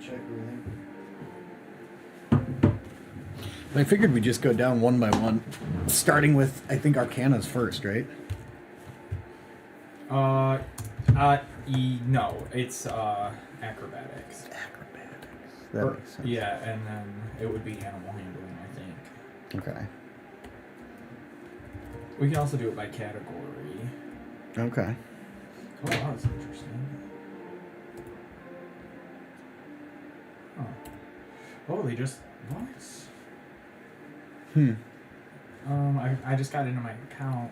check everything. I figured we'd just go down one by one, starting with, I think, Arcana's first, right? No, it's acrobatics. That makes sense. Yeah, and then it would be animal handling, I think. Okay. We can also do it by category. Okay. Oh, that was interesting. Oh. Oh, they just... What? I just got into my account,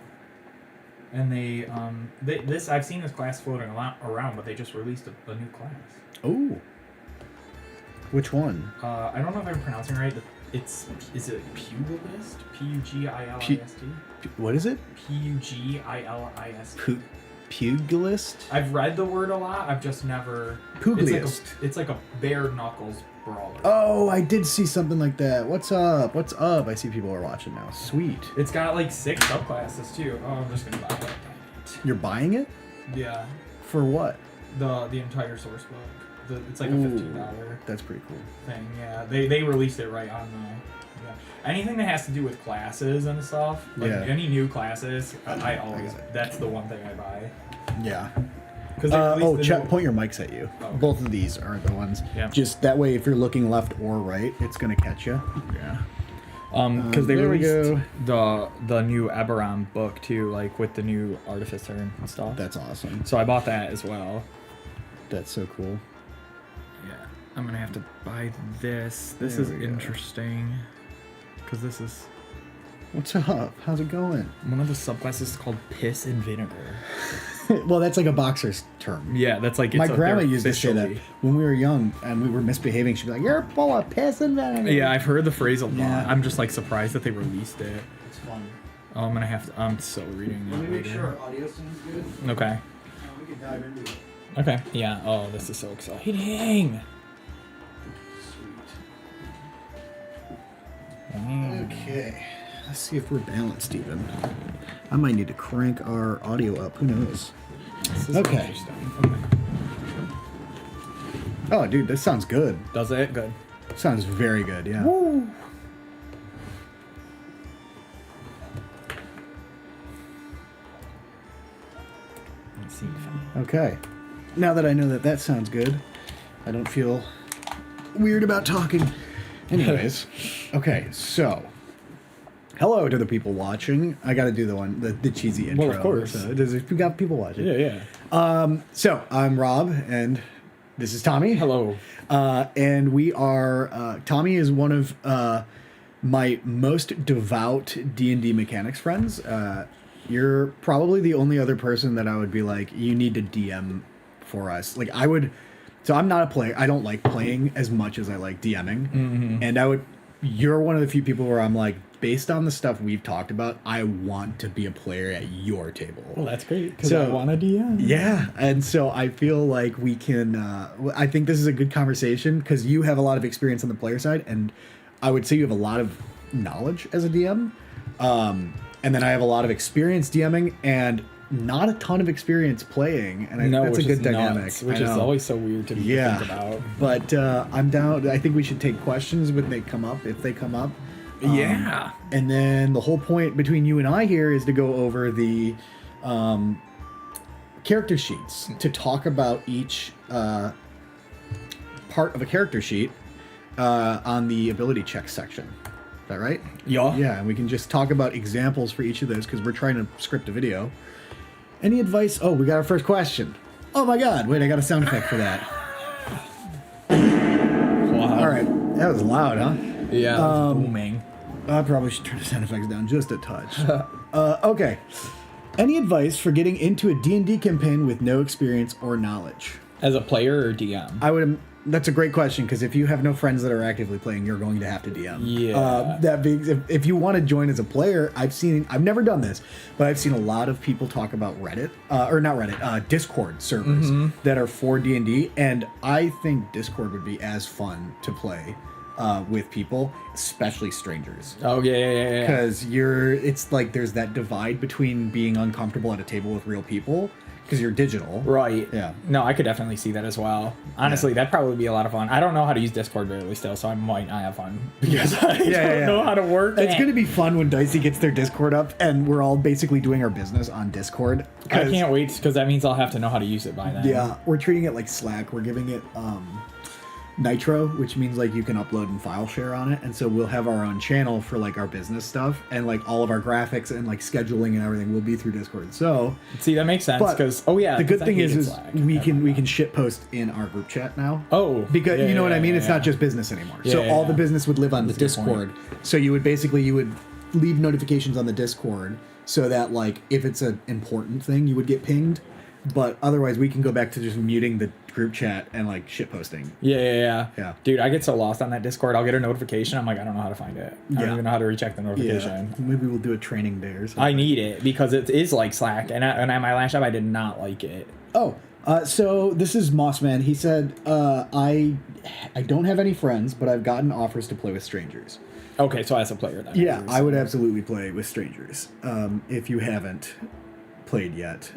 and they this I've seen this class floating around, but they just released a new class. Oh. Which one? I don't know if I'm pronouncing it right. Is it Pugilist? P-U-G-I-L-I-S-T? What is it? P-U-G-I-L-I-S-T. Pugilist? I've read the word a lot. I've just never... Pugliest. It's like a bare knuckles brawler. Oh, I did see something like that. What's up? What's up? I see people are watching now. Sweet. It's got like 6 subclasses too. Oh, I'm just gonna buy it. You're buying it? Yeah. For what? The entire source book. It's like a $15 That's pretty cool. thing. Yeah, they released it right on the. Yeah. Anything that has to do with classes and stuff, like any new classes, I always that's the one thing I buy. Yeah. Because point your mics at you. Oh. Both of these are the ones. Yeah. Just that way, if you're looking left or right, it's gonna catch you. Yeah. Because they released the new Eberron book too, like with the new Artificer and stuff. That's awesome. So I bought that as well. That's so cool. Yeah, I'm gonna have to buy this. This is interesting because this is. What's up? How's it going? One of the subclasses is called Piss and Vinegar. Well, that's like a boxer's term. Yeah, that's like my grandma used to say that when we were young and we were misbehaving. She'd be like, "You're full of piss and vinegar." Yeah, I've heard the phrase a lot. Yeah. I'm just like surprised that they released it. It's fun. Oh, I'm gonna have to. I'm so reading that. Let me make later. sure our audio sounds good. Okay. We can dive into it. Okay. Yeah. Oh, this is so exciting. Sweet. Okay. Let's see if we're balanced even. I might need to crank our audio up. Who knows? Okay. Okay. Oh, dude, this sounds good. Does it? Good. Sounds very good, yeah. Woo. Let's see. Okay. Now that I know that that sounds good, I don't feel weird about talking. Anyways, okay, so hello to the people watching. I got to do the cheesy intro. Well, of course. So we got people watching. Yeah. So I'm Rob, and this is Tommy. Hello. And we are. Tommy is one of my most devout D&D mechanics friends. You're probably the only other person that I would be like, you need to DM for us. Like I would. So I'm not a player. I don't like playing as much as I like DMing. Mm-hmm. And you're one of the few people where I'm like, based on the stuff we've talked about, I want to be a player at your table. Well, that's great because I want a DM. Yeah, and so I feel like we can. I think this is a good conversation because you have a lot of experience on the player side, and I would say you have a lot of knowledge as a DM. And then I have a lot of experience DMing and not a ton of experience playing, and that's a good dynamic. Which is always so weird to think about. But I'm down. I think we should take questions when they come up, if they come up. Yeah. And then the whole point between you and I here is to go over the character sheets to talk about each part of a character sheet on the ability check section. Is that right? Yeah. Yeah, and we can just talk about examples for each of those because we're trying to script a video. Any advice? Oh, we got our first question. Oh my God! Wait, I got a sound effect for that. Wow. All right, that was loud, huh? Yeah. Booming. I probably should turn the sound effects down just a touch. Okay. Any advice for getting into a D&D campaign with no experience or knowledge? As a player or DM? That's a great question because if you have no friends that are actively playing, you're going to have to DM. Yeah. That being, if you want to join as a player, I've never done this, but I've seen a lot of people talk about Discord servers that are for D&D, and I think Discord would be as fun to play with people, especially strangers. Oh yeah. Because it's like there's that divide between being uncomfortable at a table with real people because you're digital. Right. Yeah. No, I could definitely see that as well. Honestly, that'd probably be a lot of fun. I don't know how to use Discord barely still, so I might not have fun because I don't know how to work It's going to be fun when Dicey gets their Discord up and we're all basically doing our business on Discord. I can't wait because that means I'll have to know how to use it by then. Yeah, we're treating it like Slack. We're giving it Nitro, which means like you can upload and file share on it, and so we'll have our own channel for like our business stuff, and like all of our graphics and like scheduling and everything will be through Discord. So see, that makes sense because the good thing is we can shit post in our group chat now. Oh, because you know what I mean. It's not just business anymore. So all the business would live on the Discord. So you would leave notifications on the Discord so that like if it's an important thing, you would get pinged. But otherwise, we can go back to just muting the group chat and like shit posting. Yeah. Dude, I get so lost on that Discord. I'll get a notification. I'm like, I don't know how to find it. I don't even know how to recheck the notification. Yeah. Maybe we'll do a training day or something. I need it because it is like Slack, and at my last job, I did not like it. Oh, so this is Mossman. He said, I don't have any friends, but I've gotten offers to play with strangers. Okay, so as a player, then. Yeah, I would absolutely play with strangers if you haven't played yet.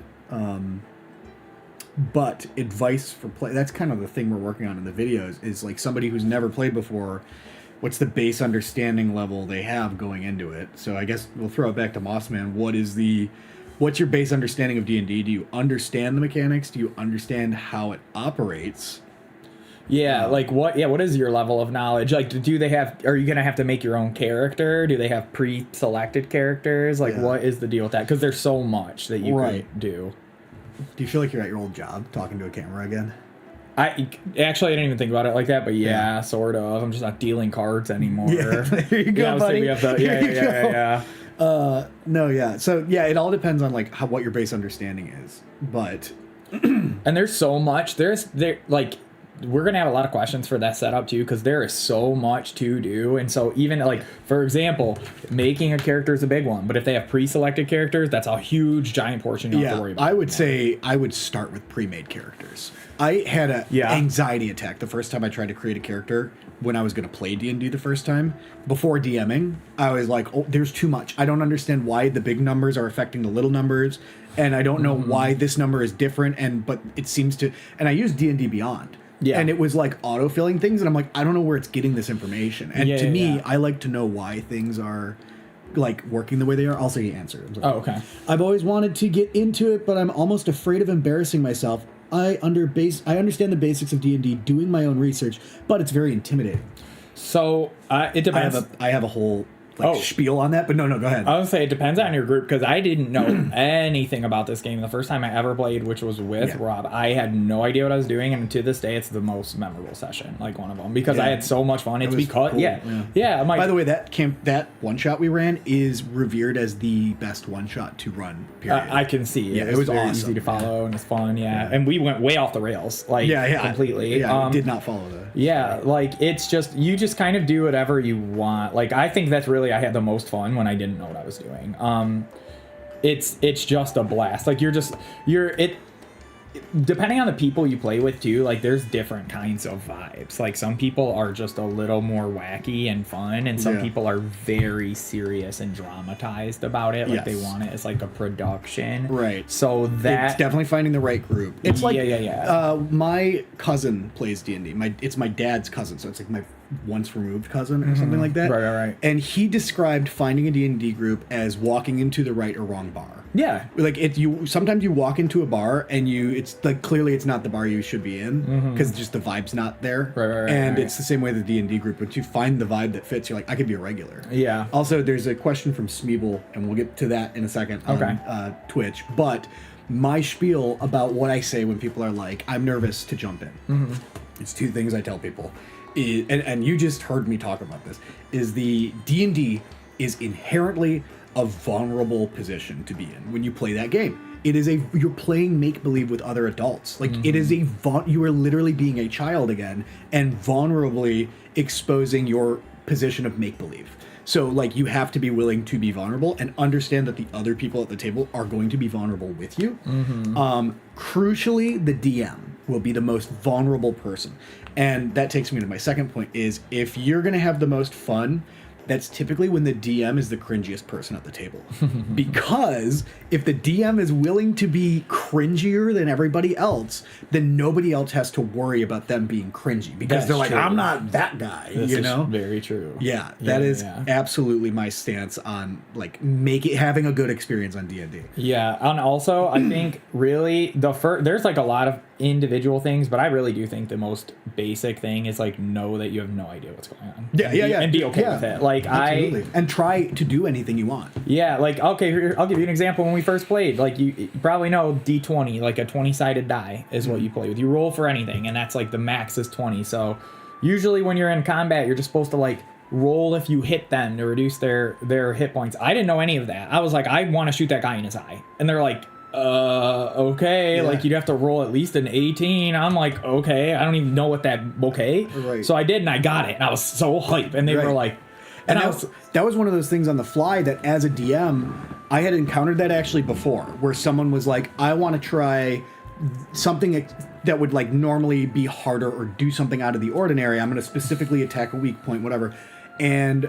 But advice for play, that's kind of the thing we're working on in the videos, is like somebody who's never played before, what's the base understanding level they have going into it. So I guess we'll throw it back to Mossman. What's your base understanding of D&D? Do you understand the mechanics? Do you understand how it operates? Yeah, what is your level of knowledge? Like, are you going to have to make your own character? Do they have pre-selected characters? Like, what is the deal with that? Because there's so much that you can do. Do you feel like you're at your old job talking to a camera again? I didn't even think about it like that, but yeah, sort of. I'm just not dealing cards anymore. Yeah, there you go, buddy. We have the, yeah. So it all depends on like what your base understanding is, but and there's so much. We're going to have a lot of questions for that setup too, because there is so much to do. And so even like, for example, making a character is a big one, but if they have pre-selected characters, that's a huge giant portion you have to worry about. I would say I would start with pre-made characters. I had an anxiety attack the first time I tried to create a character when I was going to play D&D the first time. Before DMing, I was like, oh, there's too much. I don't understand why the big numbers are affecting the little numbers, and I don't know why this number is different, but it seems to... And I used D&D Beyond. Yeah. And it was like auto-filling things, and I'm like, I don't know where it's getting this information. And to me, I like to know why things are like working the way they are. Also, you answer. Oh, okay. I've always wanted to get into it, but I'm almost afraid of embarrassing myself. I understand the basics of D&D, doing my own research, but it's very intimidating. So it depends. I have a whole spiel on that, but no, go ahead. I would say it depends on your group, because I didn't know anything about this game the first time I ever played, which was with Robb. I had no idea what I was doing, and to this day, it's the most memorable session, like one of them, because I had so much fun. It's because cool. By the way, that one shot we ran is revered as the best one shot to run. Period. I can see. It was awesome. Easy to follow and it's fun. And we went way off the rails, completely. Yeah, did not follow the. Yeah, like it's just you just kind of do whatever you want. Like I think that's really. I had the most fun when I didn't know what I was doing. It's just a blast. Like depending on the people you play with too, like there's different kinds of vibes. Like some people are just a little more wacky and fun, and some people are very serious and dramatized about it. Like they want it as like a production. Right. So it's definitely finding the right group. It's like my cousin plays D&D. It's my dad's cousin, so it's like my once removed cousin or something like that. Right. And he described finding a D&D group as walking into the right or wrong bar. Yeah. Like sometimes you walk into a bar and it's like clearly it's not the bar you should be in because just the vibe's not there. Right. And it's the same way with the D&D group. Once you find the vibe that fits, you're like, I could be a regular. Yeah. Also, there's a question from Smeeble, and we'll get to that in a second on Twitch. But my spiel about what I say when people are like, I'm nervous to jump in. It's two things I tell people. And you just heard me talk about this, is the D&D is inherently a vulnerable position to be in when you play that game. You're playing make-believe with other adults. Like it is you are literally being a child again and vulnerably exposing your position of make-believe. So like you have to be willing to be vulnerable and understand that the other people at the table are going to be vulnerable with you. Crucially, the DM. will be the most vulnerable person. And that takes me to my second point is if you're going to have the most fun, that's typically when the DM is the cringiest person at the table. Because if the DM is willing to be cringier than everybody else, then nobody else has to worry about them being cringy. Because they're like, true. I'm not that guy, This you is know? very true. Yeah, that is absolutely my stance on like having a good experience on D&D. Yeah, and also I think really there's like a lot of individual things, but I really do think the most basic thing is like know that you have no idea what's going on. And be okay with it. Like absolutely. And try to do anything you want. Yeah, like okay, here, I'll give you an example. When we first played, like you probably know D20, like a 20-sided die is what you play with. You roll for anything, and that's like the max is 20. So usually when you're in combat, you're just supposed to like roll if you hit them to reduce their hit points. I didn't know any of that. I was like, I want to shoot that guy in his eye, and they're like, okay, like you'd have to roll at least an 18. I'm like, okay, I don't even know what that Right. So I did, and I got it, and I was so hype, and they were like, and that was one of those things on the fly that as a DM, I had encountered that actually before, where someone was like, I want to try something that would like normally be harder or do something out of the ordinary. I'm going to specifically attack a weak point, whatever. And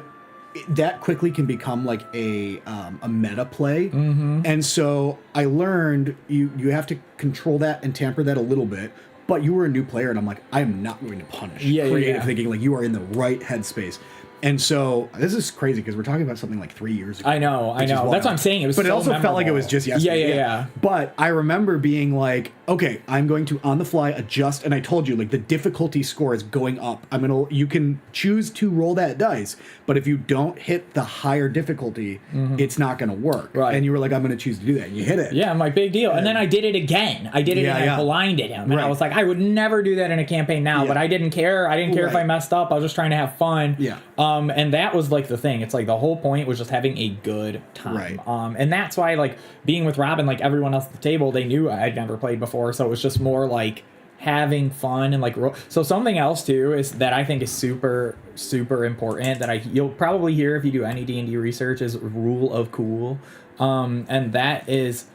that quickly can become like a meta play. And so I learned you have to control that and tamper that a little bit. But you were a new player, and I'm like, I am not going to punish creative thinking. Like, you are in the right headspace. And so this is crazy because we're talking about something like 3 years ago. I know. That's what I'm saying. It was, but so it also memorable. felt like it was just yesterday. Yeah. But I remember being like, okay, I'm going to on the fly adjust, and I told you like the difficulty score is going up. You can choose to roll that dice, but if you don't hit the higher difficulty, it's not going to work. Right. And you were like, I'm going to choose to do that. And you hit it. Yeah, I'm like, big deal. And then I did it again. I did it and I blinded him. And I was like, I would never do that in a campaign now, but I didn't care. I didn't care if I messed up. I was just trying to have fun. Yeah. And that was like the thing. It's like the whole point was just having a good time. Right. And that's why like being with Rob and like everyone else at the table, they knew I'd never played before. So it was just more like having fun and like so something else too is that I think is super important that you'll probably hear if you do any D&D research is rule of cool. And that is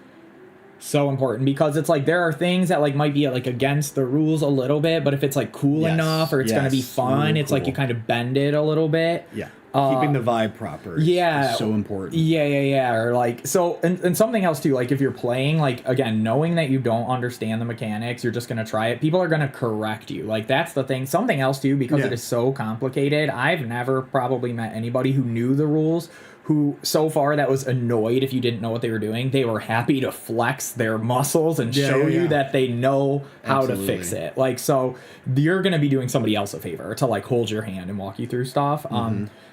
so important because it's like there are things that like might be like against the rules a little bit, but if it's like cool enough or it's going to be fun, really it's cool. Like you kind of bend it a little bit. Yeah. Keeping the vibe proper is so important. Yeah. Or like, so, and something else too, like if you're playing, like, again, knowing that you don't understand the mechanics, you're just going to try it. People are going to correct you. Like, that's the thing. Something else too, because it is so complicated. I've never probably met anybody who knew the rules who so far that was annoyed if you didn't know what they were doing. They were happy to flex their muscles and show you that they know how to fix it. Like, so you're going to be doing somebody else a favor to like hold your hand and walk you through stuff.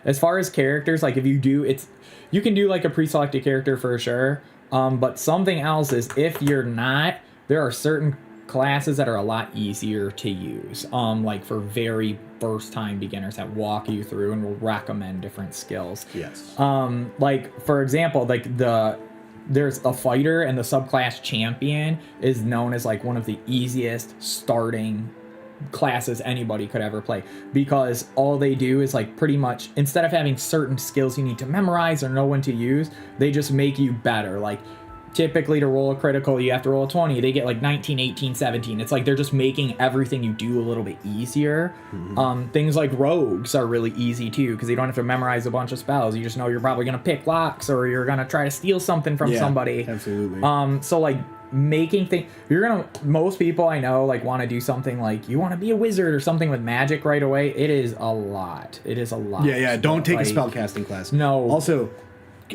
As far as characters, like if you do, you can do like a pre-selected character for sure. But something else is if you're not, there are certain classes that are a lot easier to use, like for very first time beginners that walk you through and will recommend different skills. Yes. Like for example, like there's a fighter and the subclass champion is known as like one of the easiest starting classes anybody could ever play because all they do is like pretty much instead of having certain skills you need to memorize or know when to use, they just make you better. Like typically to roll a critical you have to roll a 20, they get like 19, 18, 17. It's like they're just making everything you do a little bit easier. Things like rogues are really easy too because you don't have to memorize a bunch of spells. You just know you're probably gonna pick locks or you're gonna try to steal something from somebody. Absolutely. So like making things, most people I know like want to do something like you want to be a wizard or something with magic right away. It is a lot. Yeah. Don't take a spellcasting class. No. Also,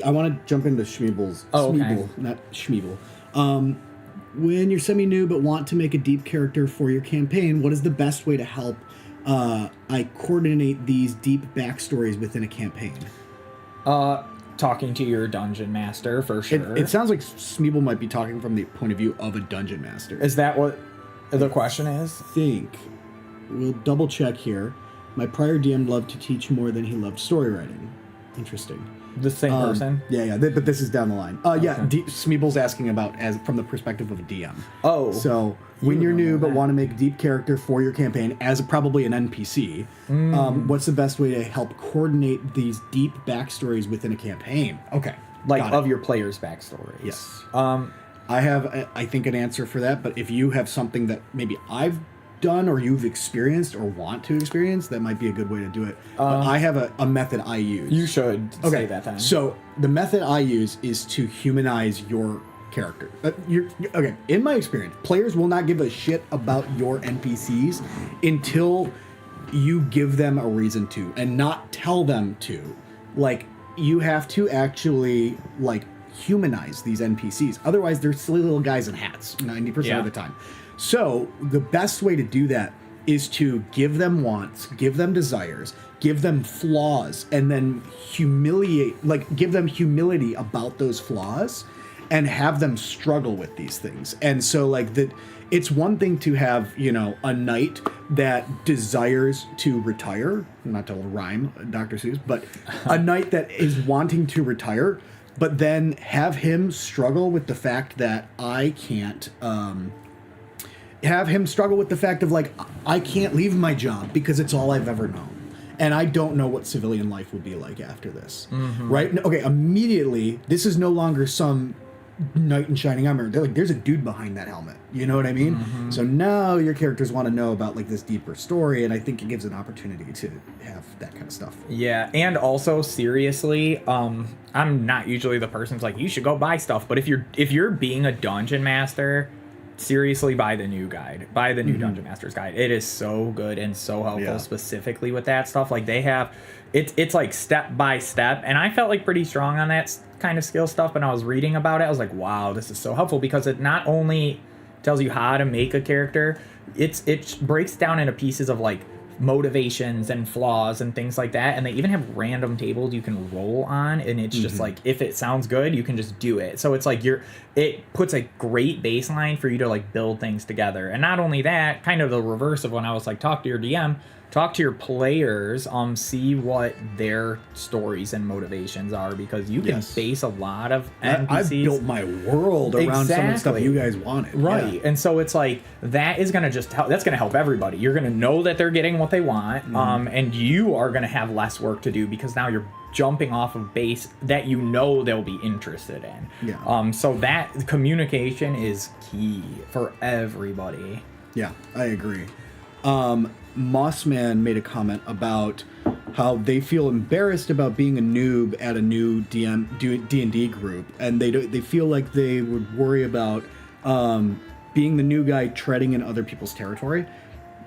I want to jump into Schmeebles. Okay. Not Schmeeble. When you're semi-new but want to make a deep character for your campaign, what is the best way to help I coordinate these deep backstories within a campaign? Talking to your dungeon master for sure. It sounds like Schmeeble might be talking from the point of view of a dungeon master. Is that what the question is? We'll double check here. My prior DM loved to teach more than he loved story writing. Interesting. The same person? Yeah. But this is down the line. Smeeble's asking about as from the perspective of a DM. Oh. So when you're new but want to make a deep character for your campaign as probably an NPC, what's the best way to help coordinate these deep backstories within a campaign? Okay. Like of your player's backstories. Yes. I have, I think, an answer for that. But if you have something that maybe I've done or you've experienced or want to experience, that might be a good way to do it. But I have a method I use. You should say that then. So the method I use is to humanize your character. Okay, in my experience, players will not give a shit about your NPCs until you give them a reason to, and not tell them to. Like, you have to actually, like, humanize these NPCs. Otherwise, they're silly little guys in hats 90% of the time. So the best way to do that is to give them wants, give them desires, give them flaws, and then give them humility about those flaws, and have them struggle with these things. And so, like, it's one thing to have, a knight that desires to retire, not to rhyme Dr. Seuss, but a knight that is wanting to retire, but then have him struggle with the fact that I can't, have him struggle with the fact of, like, I can't leave my job because it's all I've ever known. And I don't know what civilian life would be like after this. Mm-hmm. Right? Okay, immediately, this is no longer some knight in shining armor. They're like, there's a dude behind that helmet. You know what I mean? Mm-hmm. So now your characters want to know about, like, this deeper story, and I think it gives an opportunity to have that kind of stuff. Yeah, and also, seriously, I'm not usually the person who's like, you should go buy stuff, but if you're being a dungeon master, seriously, buy the new guide. Buy the new Dungeon Master's Guide. It is so good and so helpful, specifically with that stuff. Like, they have, it's like step by step, and I felt like pretty strong on that kind of skill stuff. When I was reading about it, I was like, wow, this is so helpful, because it not only tells you how to make a character, it breaks down into pieces of, like, motivations and flaws and things like that, and they even have random tables you can roll on, and it's just like, if it sounds good, you can just do it. So it's like it puts a great baseline for you to, like, build things together. And not only that, kind of the reverse of when I was like, talk to your DM, talk to your players, see what their stories and motivations are, because you can base a lot of NPCs. I've built my world around some of the stuff you guys wanted. Right. And so it's like, that is going to just help. That's going to help everybody. You're going to know that they're getting what they want, and you are going to have less work to do, because now you're jumping off of base that they'll be interested in. Yeah. So that communication is key for everybody. Yeah, I agree. Mossman made a comment about how they feel embarrassed about being a noob at a new D&D group, and they feel like they would worry about being the new guy treading in other people's territory.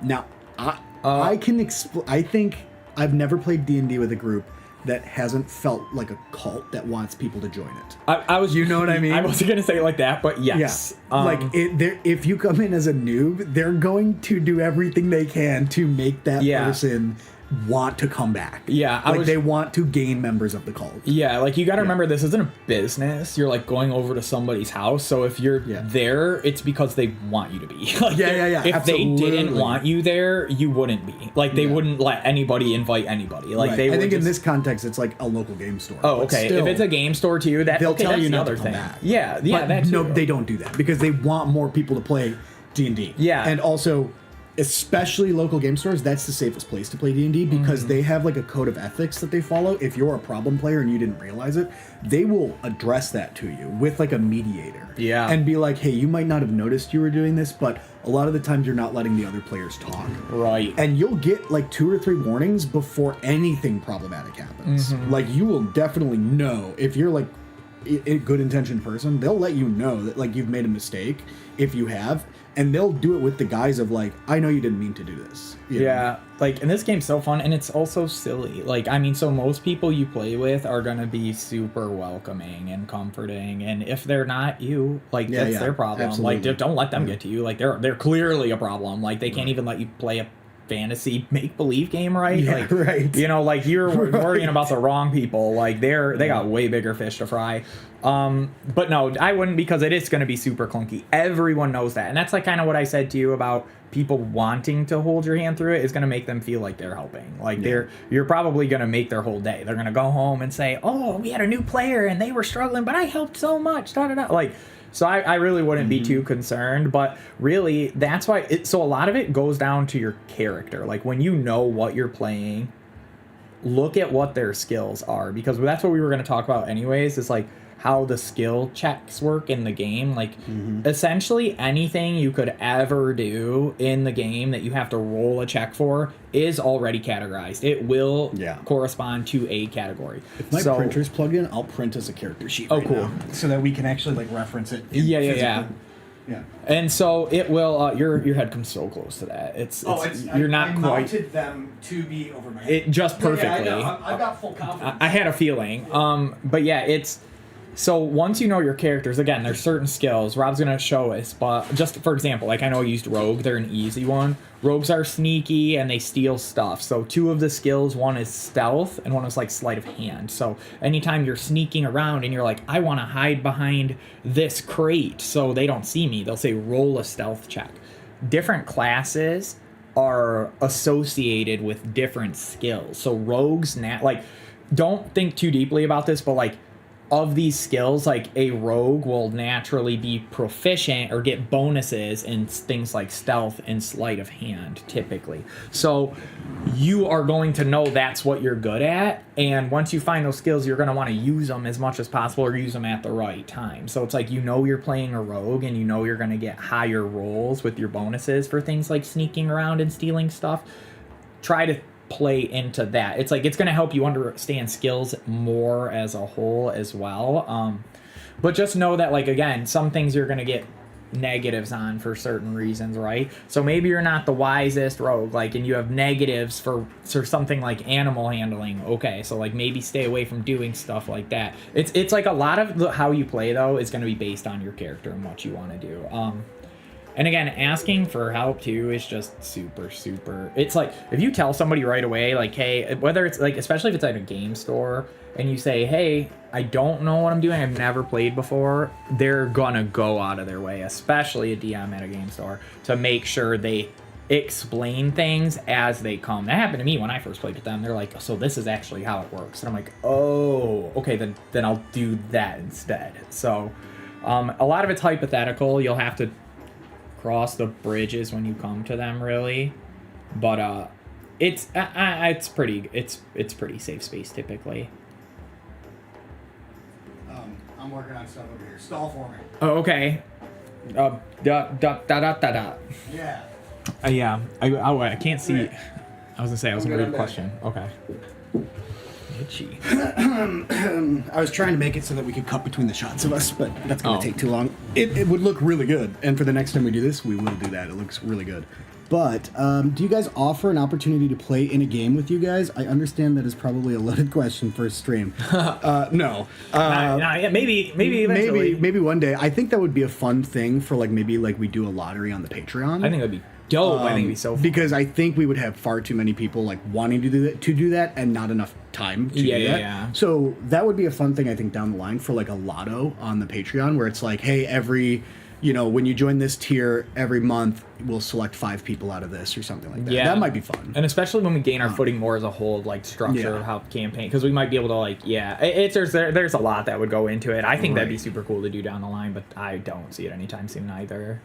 Now, I can I think I've never played D&D with a group that hasn't felt like a cult that wants people to join it. I was, you know what I mean? I wasn't gonna say it like that, but yes. Yeah. If you come in as a noob, they're going to do everything they can to make that person want to come back. Yeah, they want to gain members of the cult. Yeah, like, you got to remember, this isn't a business. You're, like, going over to somebody's house. So if you're there, it's because they want you to be. Like, If absolutely. they didn't want you there, you wouldn't be. Like, they wouldn't let anybody invite anybody. Like, right. I think in this context, it's like a local game store. Oh, okay. Still, if it's a game store too, they'll tell you the not other to come thing. back. Yeah, but no, they don't do that, because they want more people to play D&D. Yeah, and also, especially local game stores, that's the safest place to play D&D, because they have, like, a code of ethics that they follow. If you're a problem player and you didn't realize it, they will address that to you with, like, a mediator. Yeah. And be like, hey, you might not have noticed you were doing this, but a lot of the times you're not letting the other players talk. Right. And you'll get, like, 2 or 3 warnings before anything problematic happens. Like, you will definitely know if you're, like, a good-intentioned person. They'll let you know that, like, you've made a mistake if you have. And they'll do it with the guise of, like, I know you didn't mean to do this. You know? Like, and this game's so fun, and it's also silly. Like, I mean, so most people you play with are gonna be super welcoming and comforting, and if they're not you, like, that's their problem. Absolutely. Like, don't let them get to you. Like, they're clearly a problem. Like, they can't even let you play a fantasy make-believe game, right? Yeah, like, right. You know, like, you're worrying about the wrong people. Like, they got way bigger fish to fry. But no, I wouldn't, because it is going to be super clunky. Everyone knows that. And that's, like, kind of what I said to you about people wanting to hold your hand through it is going to make them feel like they're helping. Like, you're probably going to make their whole day. They're going to go home and say, oh, we had a new player and they were struggling, but I helped so much. Da, da, da. Like, so I really wouldn't be too concerned, but really that's why so a lot of it goes down to your character. Like, when you know what you're playing, look at what their skills are, because that's what we were going to talk about anyways. It's like, how the skill checks work in the game. Like, essentially anything you could ever do in the game that you have to roll a check for is already categorized. It will correspond to a category. If my printer's plugged in, I'll print as a character sheet. Oh, cool. Now, so that we can actually like reference it. Yeah. Yeah. And so it will. Your head comes so close to that. You're not I quite. mounted them to be over my head. It just perfectly. Yeah, I've got full confidence. I had a feeling. But yeah, it's. So once you know your characters, again, there's certain skills. Rob's gonna show us, but just for example, like I know I used rogue. They're an easy one. Rogues are sneaky and they steal stuff. So 2 of the skills, one is stealth and one is like sleight of hand. So anytime you're sneaking around and you're like, I want to hide behind this crate so they don't see me, they'll say roll a stealth check. Different classes are associated with different skills. So rogues, like, don't think too deeply about this, but like, of these skills, like a rogue will naturally be proficient or get bonuses in things like stealth and sleight of hand typically. So you are going to know that's what you're good at, and once you find those skills, you're going to want to use them as much as possible or use them at the right time. So it's like, you know, you're playing a rogue and you know you're going to get higher rolls with your bonuses for things like sneaking around and stealing stuff. Try to play into that. It's like, it's going to help you understand skills more as a whole as well. But just know that, like, again, some things you're going to get negatives on for certain reasons, right? So maybe you're not the wisest rogue, like, and you have negatives for something like animal handling. Okay, so like maybe stay away from doing stuff like that. It's like a lot of how you play though is going to be based on your character and what you want to do. And again, asking for help too is just super. It's like, if you tell somebody right away, like, hey, whether it's like, especially if it's at a game store, and you say, hey, I don't know what I'm doing, I've never played before, they're gonna go out of their way, especially a DM at a game store, to make sure they explain things as they come. That happened to me when I first played with them. They're like, so this is actually how it works. And I'm like, oh, okay, then I'll do that instead. So a lot of it's hypothetical. You'll have to cross the bridges when you come to them, really, but it's pretty safe space typically. I'm working on stuff over here. Stall for me. Oh, okay. Da. Yeah. Yeah. I can't see. I was gonna say I was gonna read a question. Okay. Itchy. I was trying to make it so that we could cut between the shots of us, but that's going to take too long. It would look really good, and for the next time we do this, we will do that. It looks really good. But do you guys offer an opportunity to play in a game with you guys? I understand that is probably a loaded question for a stream. No. Maybe eventually. Maybe one day. I think that would be a fun thing for maybe we do a lottery on the Patreon. I think that'd be dope. I think it'd be so fun. Because I think we would have far too many people wanting to do that and not enough time to do that. Yeah. So that would be a fun thing, I think, down the line for a lotto on the Patreon, where it's like, hey, every, when you join this tier every month, we'll select 5 people out of this or something like that. Yeah. That might be fun. And especially when we gain our footing more as a whole, structure of how campaign, because we might be able to there's a lot that would go into it. I think that'd be super cool to do down the line, but I don't see it anytime soon either.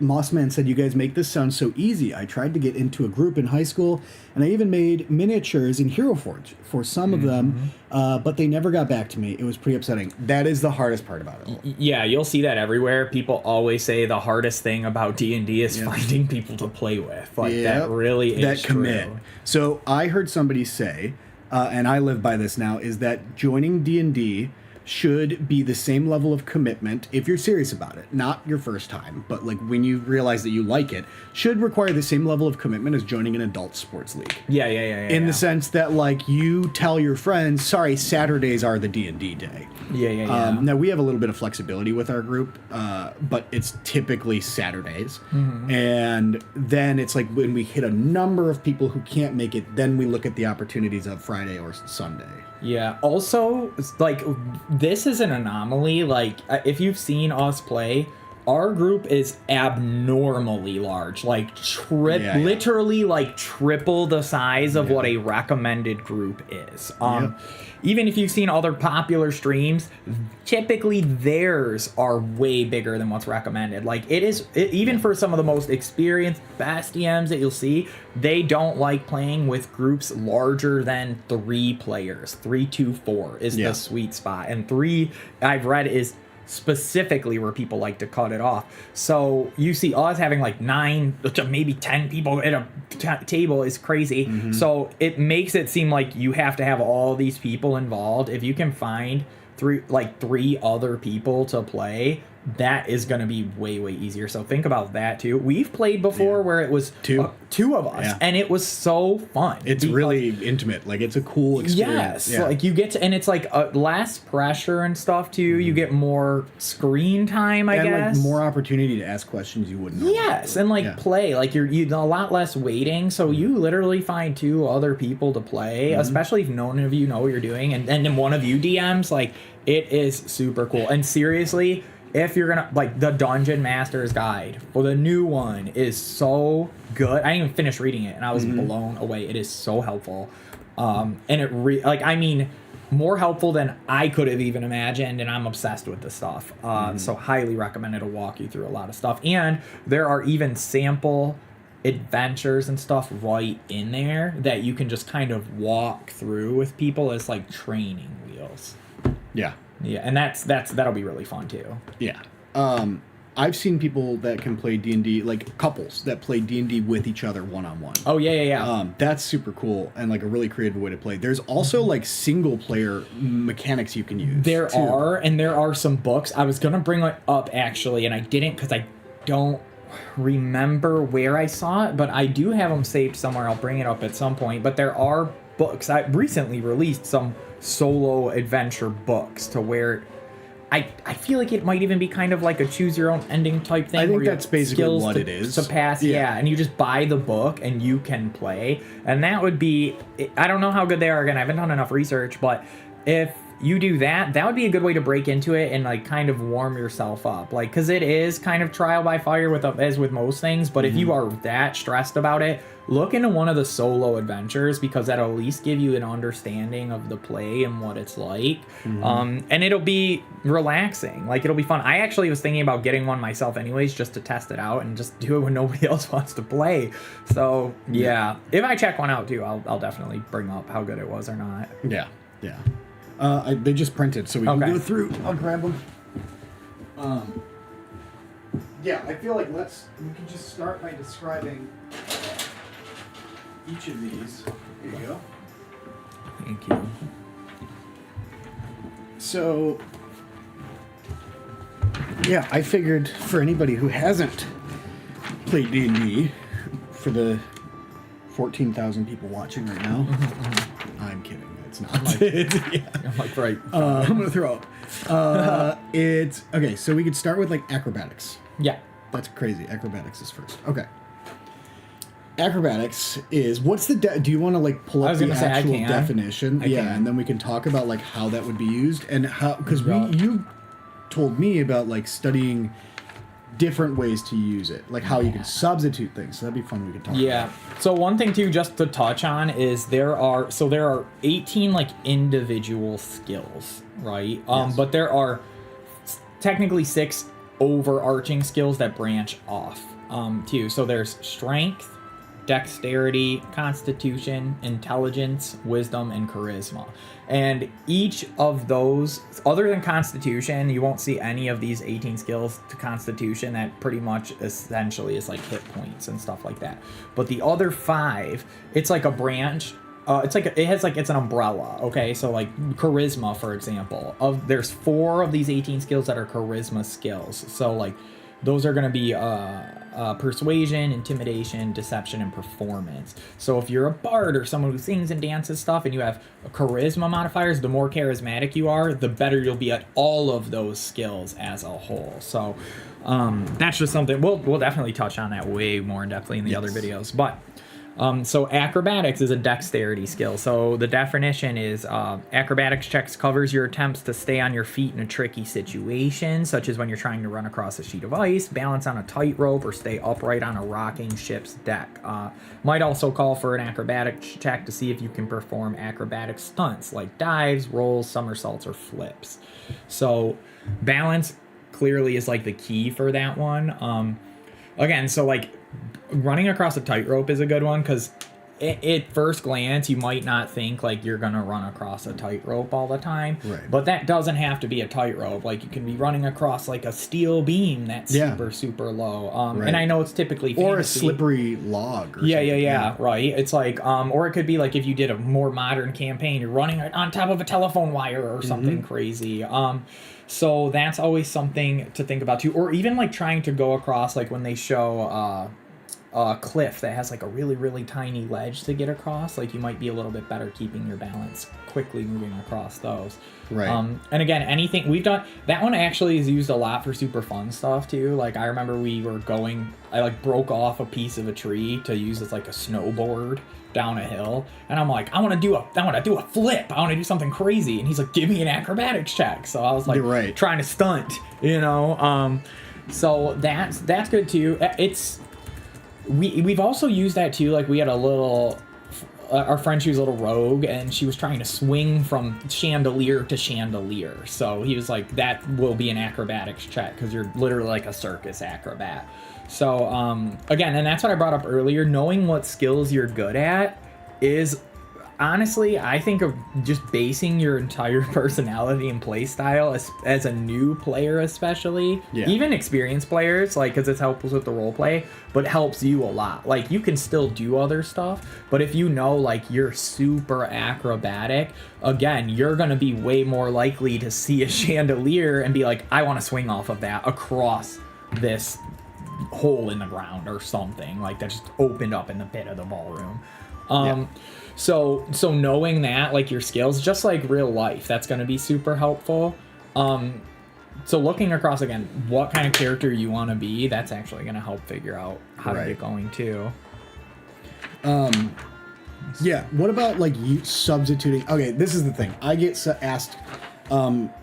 Mossman said, you guys make this sound so easy. I tried to get into a group in high school, and I even made miniatures in Hero Forge for some of them, but they never got back to me. It was pretty upsetting. That is the hardest part about it all. Yeah, you'll see that everywhere. People always say the hardest thing about D&D is finding people to play with. That really is that commit. True. So I heard somebody say, and I live by this now, is that joining D&D should be the same level of commitment if you're serious about it. Not your first time, but when you realize that you like it, should require the same level of commitment as joining an adult sports league. Yeah. In the sense that you tell your friends, sorry, Saturdays are the D&D day. Yeah. Now we have a little bit of flexibility with our group, but it's typically Saturdays. And then it's when we hit a number of people who can't make it, then we look at the opportunities of Friday or Sunday. Yeah. Also, this is an anomaly. If you've seen us play, our group is abnormally large, like literally like triple the size of what a recommended group is. Even if you've seen other popular streams, typically theirs are way bigger than what's recommended. Like even for some of the most experienced, best DMs that you'll see, they don't like playing with groups larger than 3 players. 3 to 4 is the sweet spot, and 3 I've read is specifically where people like to cut it off. So you see us having like 9 to maybe 10 people at a table is crazy. So it makes it seem like you have to have all these people involved. If you can find 3 other people to play, that is going to be way easier. So think about that too. We've played before where it was two of us, and it was so fun. It's really intimate. Like, it's a cool experience. Yes, like you get to, and it's like less pressure and stuff too. You get more screen time, I guess, like more opportunity to ask questions you wouldn't. Yes, and like play, like you a lot less waiting. So you literally find 2 other people to play, especially if none of you know what you're doing, and then one of you DMs. Like, it is super cool. And seriously, if you're gonna, like, the Dungeon Master's Guide, well, the new one is so good. I didn't even finish reading it, and I was blown away. It is so helpful, and it more helpful than I could have even imagined. And I'm obsessed with this stuff. So highly recommend it. To walk you through a lot of stuff, and there are even sample adventures and stuff right in there that you can just kind of walk through with people as like training wheels. Yeah. Yeah, and that'll be really fun too. Yeah. I've seen people that can play D&D, like couples that play D&D with each other one-on-one. Oh, yeah. That's super cool and like a really creative way to play. There's also like single player mechanics you can use. There are some books. I was going to bring it up actually, and I didn't because I don't remember where I saw it, but I do have them saved somewhere. I'll bring it up at some point. But there are books. I recently released some solo adventure books to where I feel like it might even be kind of like a choose your own ending type thing. I think that's basically what it is. To pass, and you just buy the book and you can play. And that would be, I don't know how good they are. Again, I haven't done enough research, but if you do that, that would be a good way to break into it and like kind of warm yourself up. Like, because it is kind of trial by fire as with most things. But if you are that stressed about it, look into one of the solo adventures, because that'll at least give you an understanding of the play and what it's like. And it'll be relaxing. Like, it'll be fun. I actually was thinking about getting one myself anyways, just to test it out and just do it when nobody else wants to play. So yeah, if I check one out too, I'll definitely bring up how good it was or not. Yeah. They just printed, so we can go through. I'll grab them. I feel like we can just start by describing each of these. Here you go. Thank you. So, I figured for anybody who hasn't played D&D, for the 14,000 people watching right now, I'm kidding. It's not. I'm like, right. I'm going to throw up. It's, okay, so we could start with, like, acrobatics. Yeah. That's crazy. Acrobatics is first. Okay. Acrobatics is, what's the, do you want to, like, pull up the actual definition? And then we can talk about, like, how that would be used, and how, because you told me about, like, studying different ways to use it, like how you can substitute things. So that'd be fun. We could talk about. So one thing too, just to touch on, is there are 18 like individual skills, right? But there are technically 6 overarching skills that branch off too. So there's strength, dexterity, constitution, intelligence, wisdom, and charisma. And each of those, other than constitution, you won't see any of these 18 skills to constitution. That pretty much essentially is like hit points and stuff like that. But the other 5, it's like a branch. It's an umbrella. Okay, so like charisma, for example, there's 4 of these 18 skills that are charisma skills. So like those are going to be persuasion, intimidation, deception, and performance. So if you're a bard or someone who sings and dances stuff, and you have charisma modifiers, the more charismatic you are, the better you'll be at all of those skills as a whole. So that's just something we'll definitely touch on that way more in depthly in the other videos. But So acrobatics is a dexterity skill. So the definition is acrobatics checks covers your attempts to stay on your feet in a tricky situation, such as when you're trying to run across a sheet of ice, balance on a tightrope, or stay upright on a rocking ship's deck. Might also call for an acrobatics check to see if you can perform acrobatic stunts like dives, rolls, somersaults, or flips. So balance clearly is like the key for that one. Again, so like running across a tightrope is a good one because at first glance you might not think like you're gonna run across a tightrope all the time, right? But that doesn't have to be a tightrope. Like you can be running across like a steel beam that's super low. Right. And I know it's typically fantasy. Or a slippery log. Or yeah, right. It's like or it could be like if you did a more modern campaign, you're running on top of a telephone wire or something crazy. So that's always something to think about too. Or even like trying to go across, like when they show a cliff that has like a really, really tiny ledge to get across, like you might be a little bit better keeping your balance quickly moving across those. Right. And again, anything we've done, that one actually is used a lot for super fun stuff too. Like I remember I like broke off a piece of a tree to use as like a snowboard down a hill, and I'm like, I want to do a flip, I want to do something crazy, and he's like, give me an acrobatics check. So I was like, trying to stunt, so that's good too. We've also used that too. Like we had a little, our friend, she was a little rogue, and she was trying to swing from chandelier to chandelier. So he was like, that will be an acrobatics check because you're literally like a circus acrobat. So again, and that's what I brought up earlier, knowing what skills you're good at is honestly, I think of just basing your entire personality and play style as a new player, especially even experienced players, like, because it helps with the role play, but it helps you a lot. Like you can still do other stuff, but if you know like you're super acrobatic, again, you're going to be way more likely to see a chandelier and be like, I want to swing off of that across this hole in the ground or something like that just opened up in the pit of the ballroom. So knowing that, like your skills, just like real life, that's going to be super helpful. So looking across again, what kind of character you want to be, that's actually going to help figure out how to get going too. Yeah. What about like you substituting? Okay, this is the thing. I get asked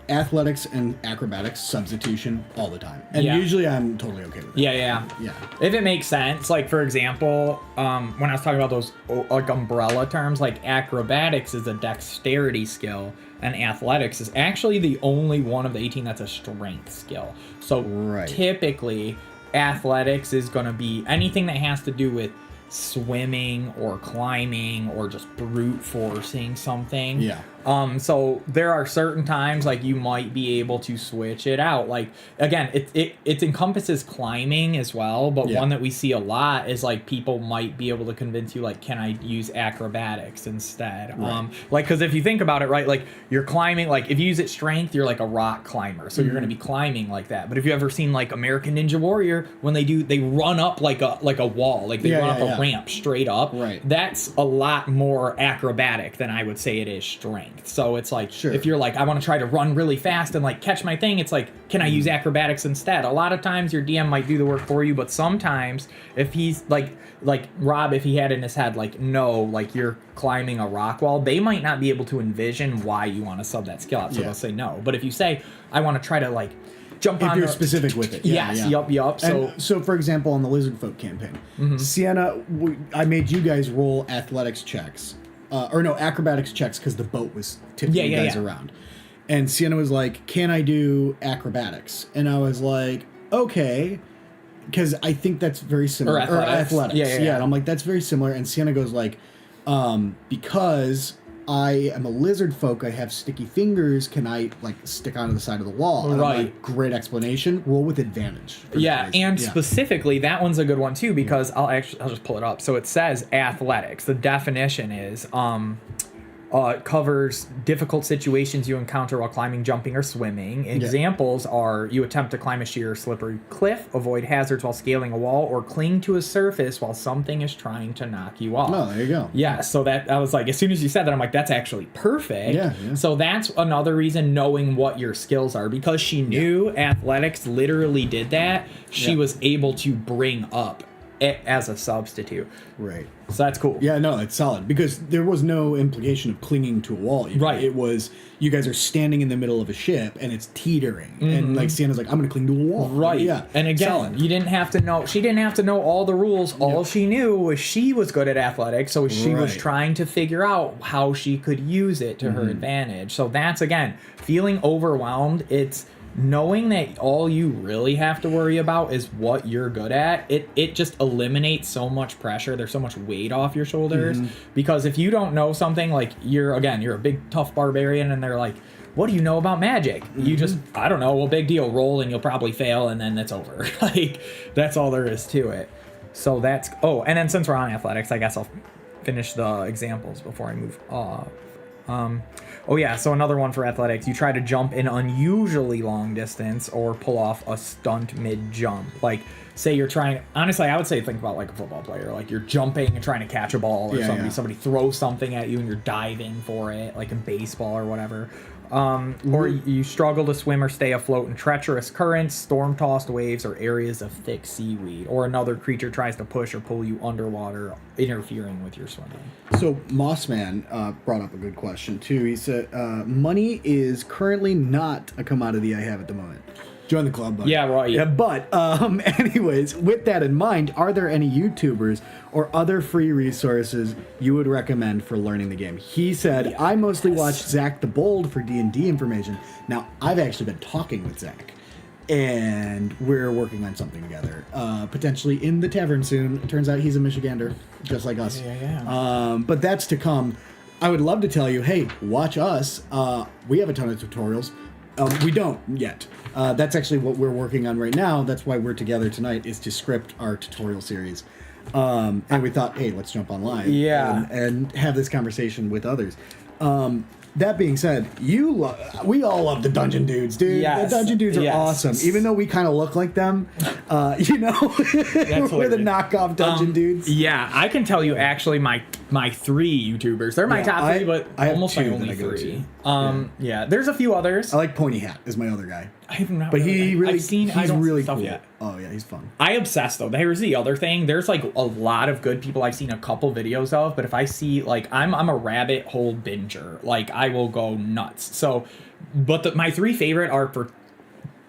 athletics and acrobatics substitution all the time, and usually I'm totally okay with it. Yeah. If it makes sense, like for example, when I was talking about those like umbrella terms, like acrobatics is a dexterity skill, and athletics is actually the only one of the 18 that's a strength skill. So typically, athletics is going to be anything that has to do with swimming or climbing or just brute forcing something. So there are certain times like you might be able to switch it out. Like again, it encompasses climbing as well, but one that we see a lot is like people might be able to convince you like, can I use acrobatics instead? Like because if you think about it, right, like you're climbing, like if you use it strength, you're like a rock climber, so you're going to be climbing like that. But if you ever seen like American Ninja Warrior, when they run up like a wall, like they run up a ramp straight up, that's a lot more acrobatic than I would say it is strength. So it's like if you're like, I want to try to run really fast and like catch my thing, it's like, can I use acrobatics instead? A lot of times your DM might do the work for you, but sometimes if he's like Rob, if he had in his head like, no, like you're climbing a rock wall, they might not be able to envision why you want to sub that skill out, so they'll say no. But if you say, I want to try to like jump on, if you're specific with it. Yup. So for example, on the Lizard Folk campaign, Sienna, I made you guys roll athletics checks. Acrobatics checks because the boat was tipping you guys around. And Sienna was like, can I do acrobatics? And I was like, okay, because I think that's very similar. Or athletics. Yeah. And I'm like, that's very similar. And Sienna goes like, because I am a lizard folk, I have sticky fingers, can I like stick onto the side of the wall? And I'm like, great explanation. Roll with advantage. Specifically, that one's a good one too, because I'll just pull it up. So it says athletics. The definition is covers difficult situations you encounter while climbing, jumping, or swimming. Examples are you attempt to climb a sheer or slippery cliff, avoid hazards while scaling a wall, or cling to a surface while something is trying to knock you off. Oh, there you go. Yeah, so that I was like, as soon as you said that, I'm like, that's actually perfect. Yeah. So that's another reason knowing what your skills are, because she knew athletics literally did that. She was able to bring up it as a substitute. Right. So that's cool. Yeah, no, it's solid because there was no implication of clinging to a wall. Right. It was you guys are standing in the middle of a ship and it's teetering, and like Sienna's like, I'm gonna cling to a wall. Right. Yeah. And again, solid. you didn't have to know. She didn't have to know all the rules. All she knew was she was good at athletics, so she was Right. trying to figure out how she could use it to her advantage. So that's again feeling overwhelmed. It's knowing that all you really have to worry about is what you're good at. It just eliminates so much pressure. There's so much weight off your shoulders because if you don't know something, like you're a big tough barbarian and they're like, what do you know about magic? You just, I don't know. Well, big deal. Roll and you'll probably fail and then it's over. Like that's all there is to it. So that's, and then since we're on athletics, I guess I'll finish the examples before I move off. So another one for athletics, you try to jump an unusually long distance or pull off a stunt mid-jump. Like, say you're trying, honestly, I would say think about like a football player. Like, you're jumping and trying to catch a ball or somebody throws something at you and you're diving for it, like in baseball or whatever. Or you struggle to swim or stay afloat in treacherous currents, storm-tossed waves, or areas of thick seaweed. Or another creature tries to push or pull you underwater, interfering with your swimming. So Mossman brought up a good question too. He said, money is currently not a commodity I have at the moment. Join the club, buddy. Yeah, right. Yeah, but anyways, with that in mind, are there any YouTubers or other free resources you would recommend for learning the game? He said, I mostly watch Zach the Bold for D&D information. Now, I've actually been talking with Zach, and we're working on something together, potentially in the tavern soon. It turns out he's a Michigander, just like us. Yeah. But that's to come. I would love to tell you, hey, watch us. We have a ton of tutorials. We don't yet. That's actually what we're working on right now. That's why we're together tonight, is to script our tutorial series. And we thought, hey, let's jump online and have this conversation with others. That being said, we all love the Dungeon Dudes, dude. Yes. The Dungeon Dudes are awesome. Even though we kind of look like them, we're the knockoff Dungeon Dudes. Yeah, I can tell you actually my three YouTubers. They're my top three, but I almost have my two only that I go three. to. There's a few others. I like Pointy Hat is my other guy. I have not But really, I've seen, he's I don't really see stuff cool. yet. Oh yeah, he's fun. I obsess though. Here's the other thing. There's like a lot of good people I've seen a couple videos of, but if I see like I'm a rabbit hole binger. Like I will go nuts. So, but my three favorite are for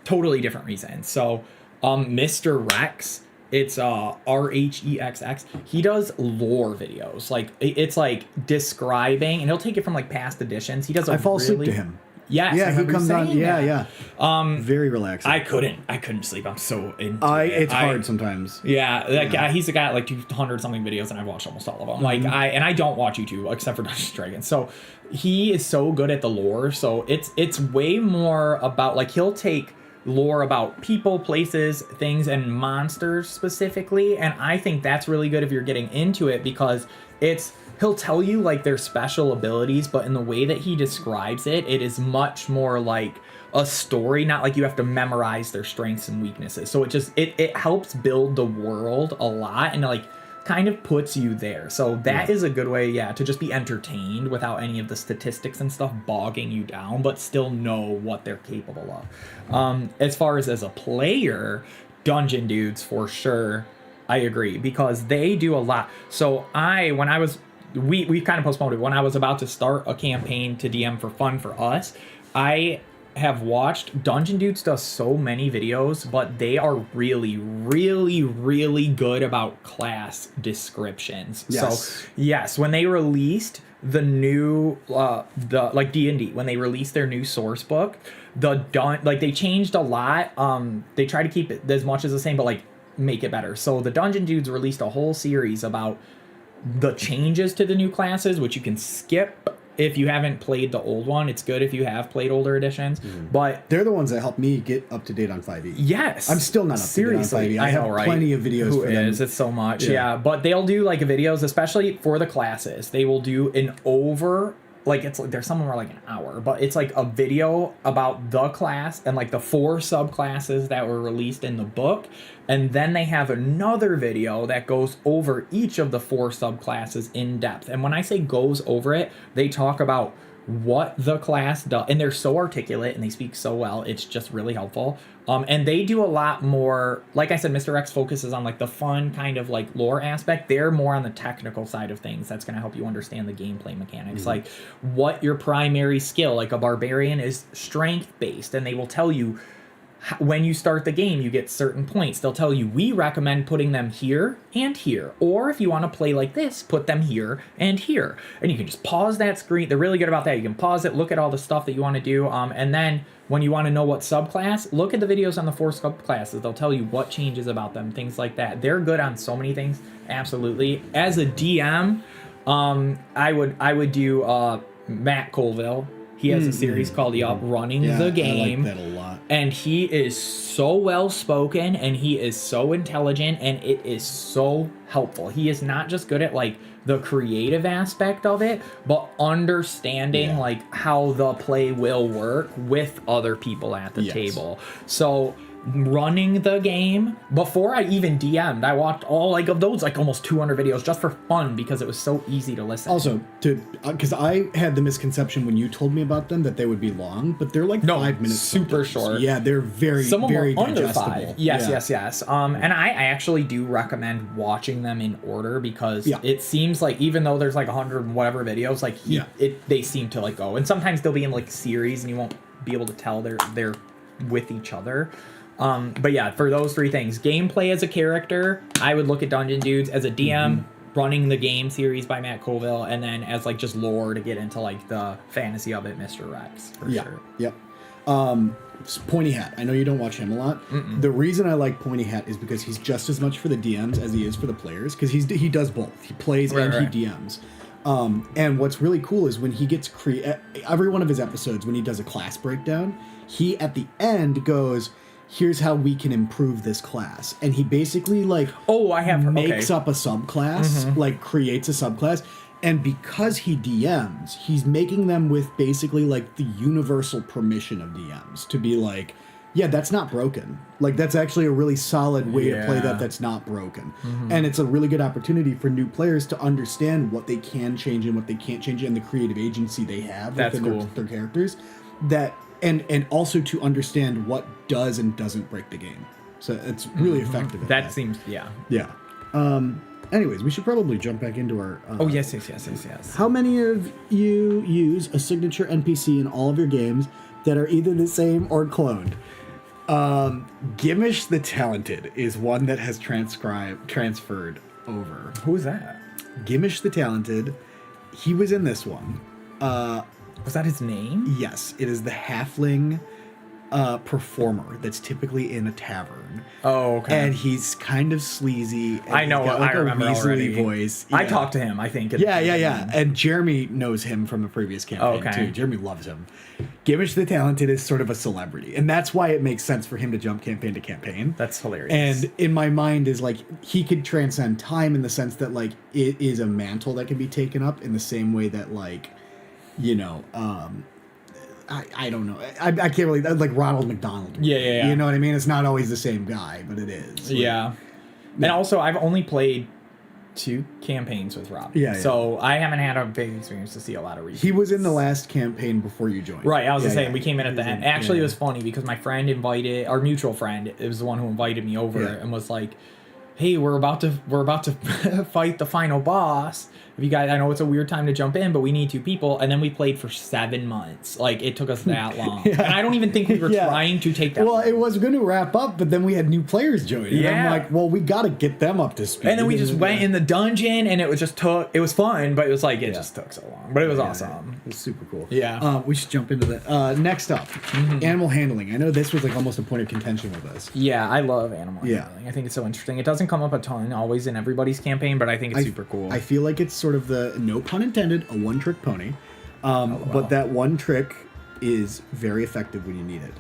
totally different reasons. So, Mr. Rex. It's RHEXX. He does lore videos. Like it's like describing, and he'll take it from like past editions. He does. I fall asleep to him. Yes, yeah, he comes on. That. Very relaxing. I couldn't sleep. I'm so into it. It's hard sometimes. Yeah, he's got like 200 something videos, and I've watched almost all of them. Like I don't watch YouTube except for Dungeons and Dragons. So he is so good at the lore. So it's way more about like he'll take lore about people, places, things, and monsters specifically, and I think that's really good if you're getting into it because he'll tell you like their special abilities, but in the way that he describes it, it is much more like a story, not like you have to memorize their strengths and weaknesses. So it helps build the world a lot and like kind of puts you there. So that is a good way, to just be entertained without any of the statistics and stuff bogging you down, but still know what they're capable of. As far as a player, Dungeon Dudes for sure. I agree because they do a lot. So we kind of postponed it. When I was about to start a campaign to DM for fun for us, I have watched Dungeon Dudes does so many videos, but they are really, really, really good about class descriptions. Yes. So yes, when they released the new like D&D, when they released their new source book, they changed a lot. They try to keep it as much as the same, but like make it better. So the Dungeon Dudes released a whole series about the changes to the new classes, which you can skip if you haven't played the old one. It's good if you have played older editions, but they're the ones that help me get up to date on 5e. Yes, I'm still not up to date on 5e. I have plenty of videos for them. It's so much, but they'll do like videos, especially for the classes. They will do an there's somewhere like an hour, but it's like a video about the class and like the 4 subclasses that were released in the book. And then they have another video that goes over each of the 4 subclasses in depth. And when I say goes over it, they talk about what the class does, and they're so articulate and they speak so well. It's just really helpful. And they do a lot more, like I said, Mr. X focuses on like the fun kind of like lore aspect. They're more on the technical side of things. That's going to help you understand the gameplay mechanics, like what your primary skill, like a barbarian is strength based, and they will tell you when you start the game, you get certain points. They'll tell you, we recommend putting them here and here. Or if you want to play like this, put them here and here. And you can just pause that screen. They're really good about that. You can pause it, look at all the stuff that you want to do. And then when you want to know what subclass, look at the videos on the 4 subclasses. They'll tell you what changes about them, things like that. They're good on so many things. Absolutely. As a DM, I would do Matt Colville. He has a series called Running the Game. I like that a lot. And he is so well spoken, and he is so intelligent, and it is so helpful. He is not just good at like the creative aspect of it, but understanding like how the play will work with other people at the table. So Running the Game, before I even DM'd, I watched all like of those like almost 200 videos just for fun because it was so easy to listen. Also, because I had the misconception when you told me about them that they would be long, but they're like 5 minutes. Super short. Yeah, they're very, very digestible. Under 5. Yes. And I actually do recommend watching them in order because it seems like even though there's like 100 and whatever videos, like they seem to like go. And sometimes they'll be in like series and you won't be able to tell they're with each other. But yeah, for those 3 things, gameplay as a character, I would look at Dungeon Dudes. As a DM, Running the Game series by Matt Colville, and then as like just lore to get into like the fantasy of it, Mr. Rex, for sure. Yep. Pointy Hat. I know you don't watch him a lot. The reason I like Pointy Hat is because he's just as much for the DMs as he is for the players, because he does both. He plays and he DMs. And what's really cool is when he gets every one of his episodes, when he does a class breakdown, he at the end goes, here's how we can improve this class. And he basically like makes up a subclass, like creates a subclass. And because he DMs, he's making them with basically like the universal permission of DMs to be like, yeah, that's not broken. Like that's actually a really solid way to play that's not broken. And it's a really good opportunity for new players to understand what they can change and what they can't change and the creative agency they have within their characters. And also to understand what does and doesn't break the game. So it's really effective at that. Seems, Yeah. Anyways, we should probably jump back into our... Yes. How many of you use a signature NPC in all of your games that are either the same or cloned? Gimmish the Talented is one that has transferred over. Who's that? Gimmish the Talented. He was in this one. Was that his name? Yes, it is the halfling performer that's typically in a tavern. Oh, okay. And he's kind of sleazy. And I know. He's got like I remember a weaselly already. voice. I talked to him, I think. Yeah. And Jeremy knows him from a previous campaign too. Jeremy loves him. Gimmish the Talented is sort of a celebrity, and that's why it makes sense for him to jump campaign to campaign. That's hilarious. And in my mind is like he could transcend time in the sense that like it is a mantle that can be taken up in the same way that like, you know, I don't know. I can't really, like Ronald McDonald. Yeah. You know what I mean? It's not always the same guy, but it is. Like, And also, I've only played 2 campaigns with Robb. So I haven't had a big experience to see a lot of reasons. He was in the last campaign before you joined. Right, I was just saying, we came in at the end. Actually, it was funny because my friend invited, our mutual friend, it was the one who invited me over and was like, hey, we're about to fight the final boss. If you guys, I know it's a weird time to jump in, but we need 2 people. And then we played for 7 months. Like, it took us that long. And I don't even think we were trying to take that long. It was going to wrap up, but then we had new players join. And I'm like, well, we got to get them up to speed. And then we just went in the dungeon, and it was fun, but it was like, it just took so long. But it was awesome. It was super cool. Yeah. We should jump into that. Next up, animal handling. I know this was like almost a point of contention with us. Yeah, I love animal handling. I think it's so interesting. It doesn't come up a ton always in everybody's campaign, but I think it's super cool. I feel like it's sort of the, no pun intended, a one-trick pony. But that one trick is very effective when you need it.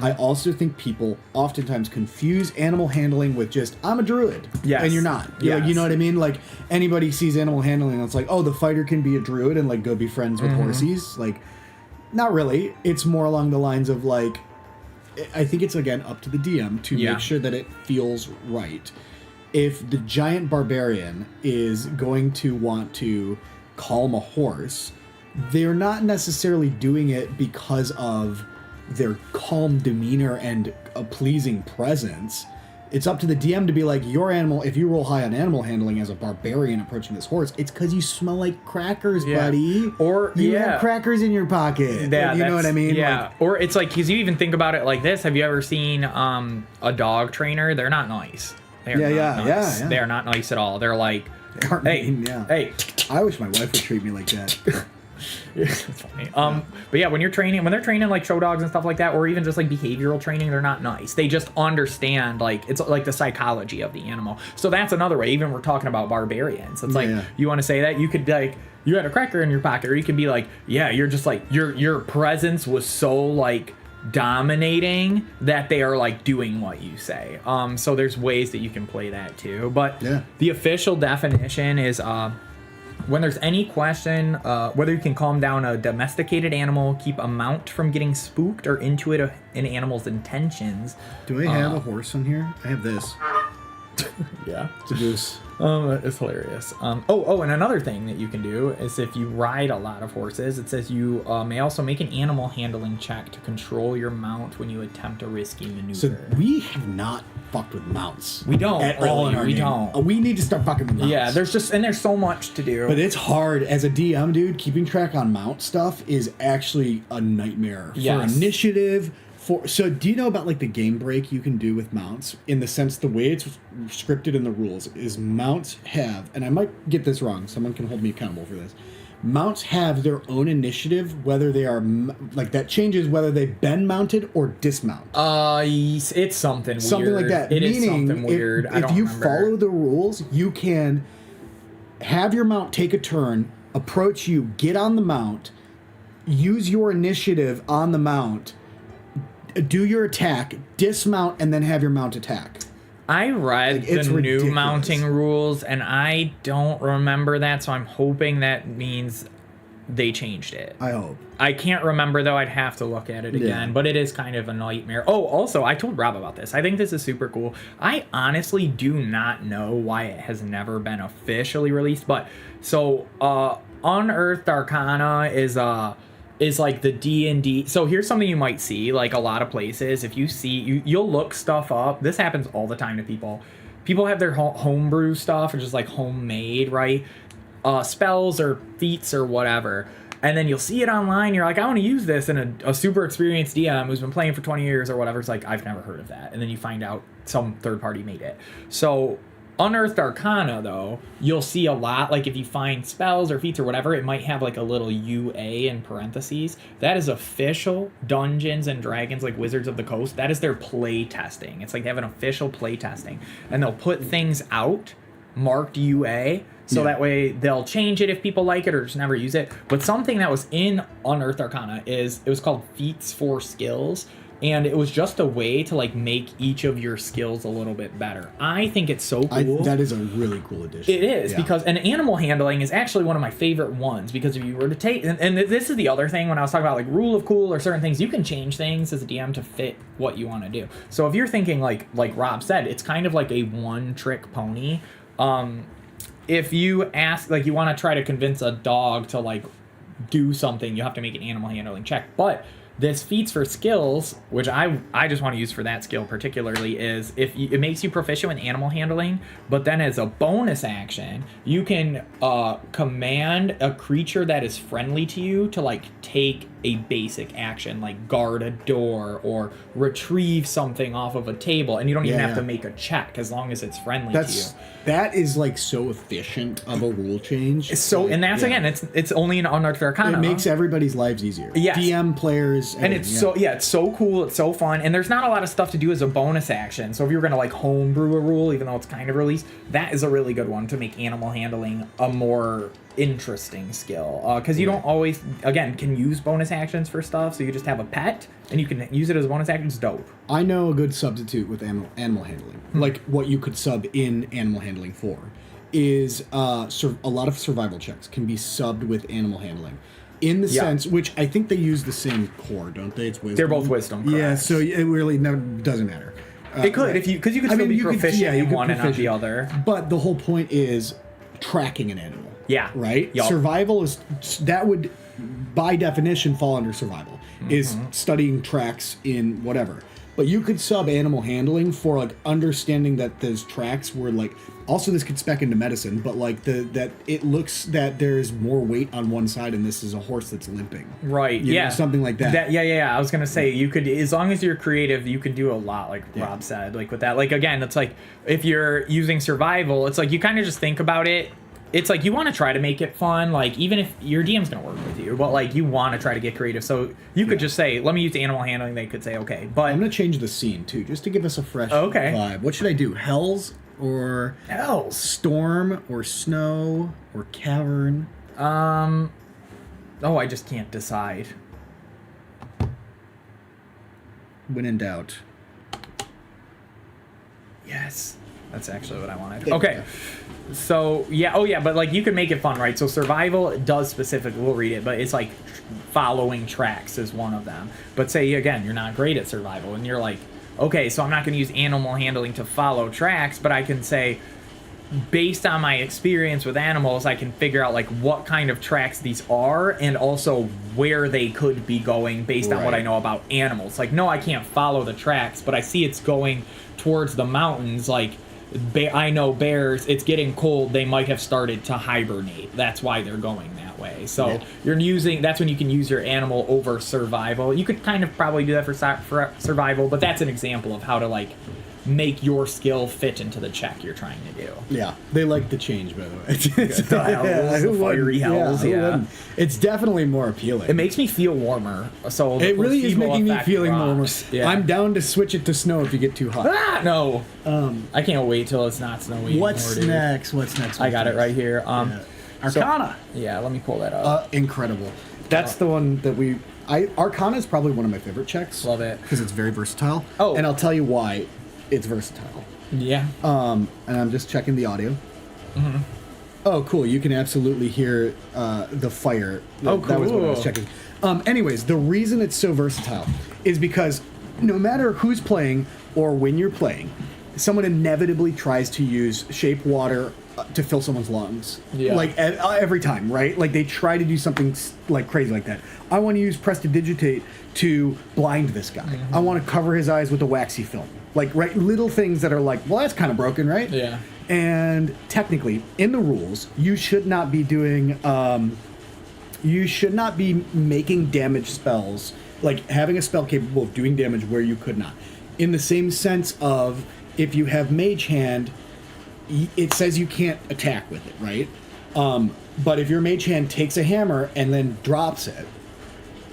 I also think people oftentimes confuse animal handling with just, I'm a druid. Yes. And you're not. You know what I mean? Like, anybody sees animal handling and it's like, oh, the fighter can be a druid and like go be friends with horsies. Like, not really. It's more along the lines of like, I think it's again up to the DM to make sure that it feels right. If the giant barbarian is going to want to calm a horse, they're not necessarily doing it because of their calm demeanor and a pleasing presence. It's up to the DM to be like, your animal, if you roll high on animal handling as a barbarian approaching this horse, it's because you smell like crackers, buddy. Or you have crackers in your pocket. Yeah, you know what I mean? Yeah. Like, or it's like, because you even think about it like this. Have you ever seen a dog trainer? They're not nice. They're not nice. Yeah. They are not nice at all. They're like, hey, hey. I wish my wife would treat me like that. It's funny. But yeah, when they're training like show dogs and stuff like that, or even just like behavioral training, they're not nice. They just understand, like, it's like the psychology of the animal. So that's another way. Even we're talking about barbarians. It's like, you want to say that, you could, like, you had a cracker in your pocket, or you could be like, yeah, you're just like, your presence was so like dominating that they are like doing what you say. So there's ways that you can play that too. But the official definition is when there's any question whether you can calm down a domesticated animal, keep a mount from getting spooked, or intuit an animal's intentions. Do I have a horse on here? I have this. Yeah, it's a goose. It's hilarious. And another thing that you can do is, if you ride a lot of horses, it says you may also make an animal handling check to control your mount when you attempt a risky maneuver. So we have not fucked with mounts. We don't at all in our game. Don't. We need to start fucking with mounts. Yeah, there's so much to do. But it's hard as a DM, dude. Keeping track on mount stuff is actually a nightmare for initiative. So do you know about like the game break you can do with mounts, in the sense the way it's scripted in the rules is mounts have, and I might get this wrong, someone can hold me accountable for this, mounts have their own initiative, whether they are like, that changes whether they've been mounted or dismount. It's something like that. It Meaning, is something weird. If you follow the rules, you can have your mount take a turn, approach you, get on the mount, use your initiative on the mount, do your attack, dismount, and then have your mount attack. I read the new mounting rules, and I don't remember that, so I'm hoping that means they changed it. I hope. I can't remember, though. I'd have to look at it again, but it is kind of a nightmare. Oh, also, I told Rob about this. I think this is super cool. I honestly do not know why it has never been officially released, but so Unearthed Arcana is like the D&D. So here's something you might see, like a lot of places. If you see, you'll look stuff up. This happens all the time to people. People have their homebrew stuff, or just like homemade, right? Spells or feats or whatever. And then you'll see it online. You're like, I want to use this. And a super experienced DM who's been playing for 20 years or whatever is like, I've never heard of that. And then you find out some third party made it. So Unearthed Arcana, though, you'll see a lot, like if you find spells or feats or whatever, it might have like a little UA in parentheses. That is official Dungeons and Dragons, like Wizards of the Coast. That is their play testing. It's like they have an official play testing. And they'll put things out marked UA, so that way they'll change it if people like it or just never use it. But something that was in Unearthed Arcana it was called Feats for Skills. And it was just a way to like make each of your skills a little bit better. I think it's so cool. That is a really cool addition. It is, because animal handling is actually one of my favorite ones, because if you were to take, and this is the other thing when I was talking about like rule of cool or certain things, you can change things as a DM to fit what you want to do. So if you're thinking like Rob said, it's kind of like a one-trick pony. If you ask, like, you want to try to convince a dog to like do something, you have to make an animal handling check. But this feats for skills, which I just want to use for that skill particularly, is it makes you proficient in animal handling, but then as a bonus action, you can command a creature that is friendly to you to like take a basic action, like guard a door or retrieve something off of a table, and you don't even have to make a check as long as it's friendly to you. That is like so efficient of a rule change. And that's again, it's only an Unearthed Arcana. It makes everybody's lives easier. Yes. DM players, and it's so cool. It's so fun, and there's not a lot of stuff to do as a bonus action. So if you're gonna like homebrew a rule, even though it's kind of released, that is a really good one to make animal handling a more interesting skill, because you don't always can use bonus actions for stuff. So you just have a pet and you can use it as a bonus action. It's dope. I know a good substitute with animal handling, like what you could sub in animal handling for is a lot of survival checks can be subbed with animal handling, in the sense, which I think they use the same core, don't they? It's wisdom. They're both wisdom, correct. Yeah, so it really doesn't matter. It could, because you could still be proficient in one and not the other. But the whole point is tracking an animal. Yeah. Right? Yep. Survival is, that would by definition fall under survival, is studying tracks in whatever. But you could sub animal handling for like understanding that those tracks were like. Also, this could spec into medicine, but like that it looks that there's more weight on one side, and this is a horse that's limping. Right. You know, something like that. Yeah. I was gonna say you could, as long as you're creative, you could do a lot. Like Rob said, like with that. Like again, it's like if you're using survival, it's like you kind of just think about it. It's like you want to try to make it fun, like even if your DM's gonna work with you, but like you want to try to get creative. So you could just say, "Let me use animal handling." They could say, "Okay," but I'm gonna change the scene too, just to give us a fresh vibe. What should I do? Hells or storm or snow or cavern? Oh, I just can't decide. When in doubt. Yes, that's actually what I wanted. Okay. So, but like you can make it fun, right? So survival does specifically, we'll read it, but it's like following tracks is one of them. But say, again, you're not great at survival and you're like, okay, so I'm not going to use animal handling to follow tracks, but I can say, based on my experience with animals, I can figure out like what kind of tracks these are and also where they could be going based on what I know about animals. Like, no, I can't follow the tracks, but I see it's going towards the mountains, like, I know bears, it's getting cold, they might have started to hibernate. That's why they're going that way. So that's when you can use your animal over survival. You could kind of probably do that for survival, but that's an example of how to like make your skill fit into the check you're trying to do. Yeah, they like the change, by the way. The fiery hells, It's definitely more appealing. It makes me feel warmer. So it really is making me feeling warmer. Yeah. I'm down to switch it to snow if you get too hot. No. I can't wait till it's not snowy. What's next? What's next? I got it right here. Arcana. Let me pull that up. Incredible. That's the one that Arcana is probably one of my favorite checks. Love it. Because it's very versatile. Oh. And I'll tell you why. It's versatile. Yeah. And I'm just checking the audio. Mm-hmm. Oh, cool. You can absolutely hear the fire. Oh, cool. That was what I was checking. Anyways, the reason it's so versatile is because no matter who's playing or when you're playing, someone inevitably tries to use shape water to fill someone's lungs. Yeah. Like every time, right? Like they try to do something like crazy like that. I want to use prestidigitate to blind this guy. Mm-hmm. I want to cover his eyes with a waxy film. Like, right, little things that are like, well, that's kind of broken, right? Yeah. And technically, in the rules, you should not be doing, you should not be making damage spells, like having a spell capable of doing damage where you could not. In the same sense of, if you have Mage Hand, it says you can't attack with it, right? But if your Mage Hand takes a hammer and then drops it,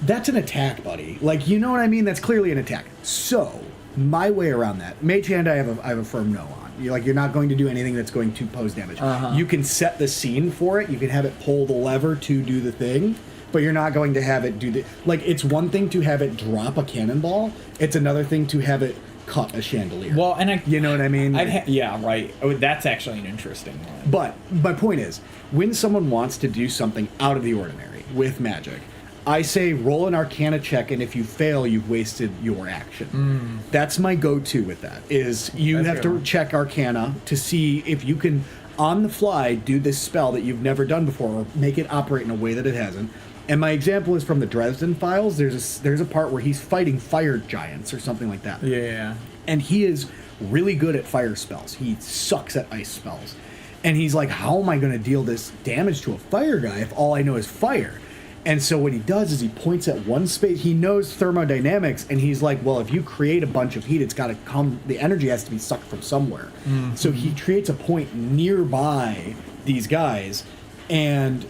that's an attack, buddy. Like, you know what I mean? That's clearly an attack. So, my way around that, Mage Hand, I have a firm no on. You're not going to do anything that's going to pose damage. Uh-huh. You can set the scene for it. You can have it pull the lever to do the thing, but you're not going to have it do the... Like, it's one thing to have it drop a cannonball. It's another thing to have it cut a chandelier. Well, and you know what I mean? Yeah, right. Oh, that's actually an interesting one. But my point is, when someone wants to do something out of the ordinary with magic, I say roll an Arcana check, and if you fail, you've wasted your action. That's my go-to with that, is you have to check Arcana to see if you can, on the fly, do this spell that you've never done before, or make it operate in a way that it hasn't. And my example is from the Dresden Files. There's a part where he's fighting fire giants or something like that. Yeah. And he is really good at fire spells. He sucks at ice spells. And he's like, how am I going to deal this damage to a fire guy if all I know is fire? And so what he does is he points at one space. He knows thermodynamics, and he's like, well, if you create a bunch of heat, it's got to come, the energy has to be sucked from somewhere. Mm-hmm. So he creates a point nearby these guys and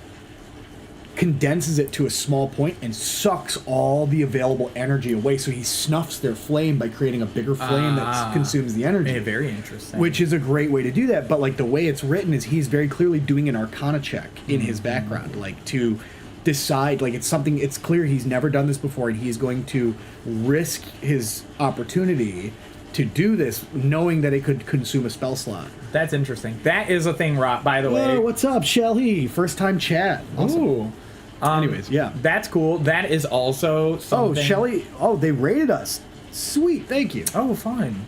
condenses it to a small point and sucks all the available energy away. So he snuffs their flame by creating a bigger flame that consumes the energy. Yeah, very interesting. Which is a great way to do that. But like the way it's written is he's very clearly doing an Arcana check in his background, like to decide, like it's clear he's never done this before, and he's going to risk his opportunity to do this knowing that it could consume a spell slot. That's interesting. That is a thing, Rob, by the way. Whoa, what's up, Shelly? First time chat. Awesome. Ooh. Anyways, yeah. That's cool. That is also something... Oh, Shelly. Oh, they rated us. Sweet, thank you. Oh, fine.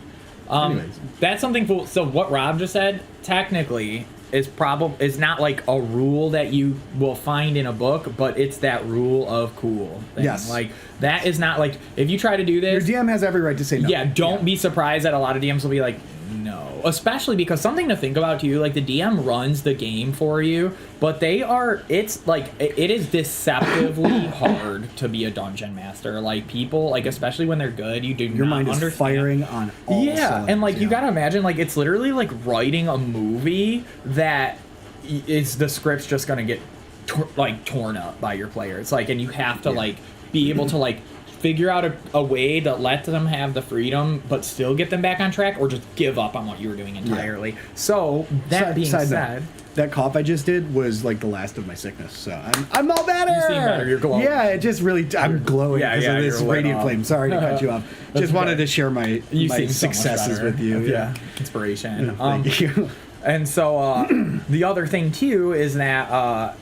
Anyways. That's something cool. So what Rob just said, technically, is not like a rule that you will find in a book, but it's that rule of cool thing. Yes. Like that is not like if you try to do this, your DM has every right to say no. yeah, don't be surprised that a lot of DMs will be like, no. Especially because something to think about too, like the DM runs the game for you, but it's like it is deceptively hard to be a dungeon master. Like people, like especially when they're good, you do your not mind is understand. firing on all cylinders, and like you gotta imagine, like it's literally like writing a movie that is the script's just gonna get torn up by your player. It's like, and you have to like be able to like figure out a way to let them have the freedom but still get them back on track, or just give up on what you were doing entirely. So that being said, that cough I just did was like the last of my sickness, so I'm all better. You seem better. You're glowing. Yeah, it just really I'm glowing because of this radiant flame. Sorry to cut you off. Just wanted to share my successes with you. Yeah, inspiration. Thank you. And so the other thing too is that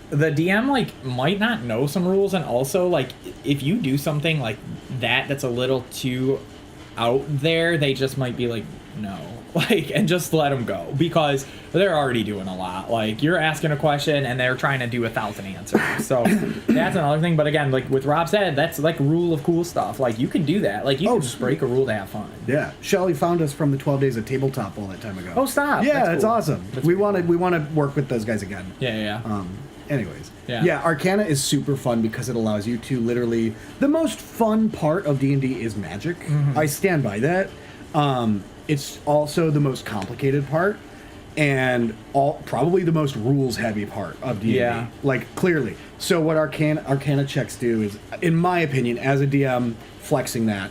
the DM like might not know some rules, and also like if you do something like that's a little too out there, they just might be like no, like, and just let them go, because they're already doing a lot. Like you're asking a question and they're trying to do 1,000 answers. So that's another thing. But again, like with Rob said, that's like rule of cool stuff. Like you can do that. Like you can just break a rule to have fun. Yeah, Shelly found us from the 12 Days of Tabletop all that time ago. Oh, stop! Yeah, that's it's cool. awesome. That's we want to work with those guys again. Yeah. Anyways, Yeah. Arcana is super fun because it allows you to literally, the most fun part of D&D is magic. I stand by that. It's also the most complicated part, and probably the most rules heavy part of D&D. Yeah. Like clearly. So what Arcana checks do is, in my opinion, as a DM, flexing that,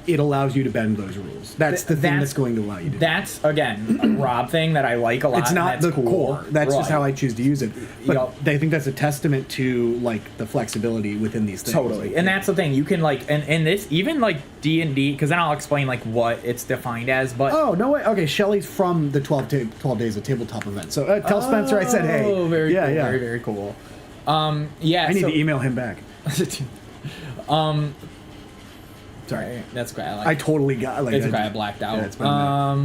it allows you to bend those rules. That's the thing that's going to allow you to. That's again a Rob thing that I like a lot. It's not the cool. core. That's just how I choose to use it. But Yep. I think that's a testament to like the flexibility within these things. Totally, and that's the thing. You can like, and this even like D&D, because then I'll explain like what it's defined as. But oh no way. Okay, Shelly's from the 12 Days of Tabletop event. So tell Spencer I said hey. Oh, very cool. Very, very cool. Yeah. I need to email him back. Sorry, that's great. I totally got like. It's okay. I blacked out. Yeah, it's been well,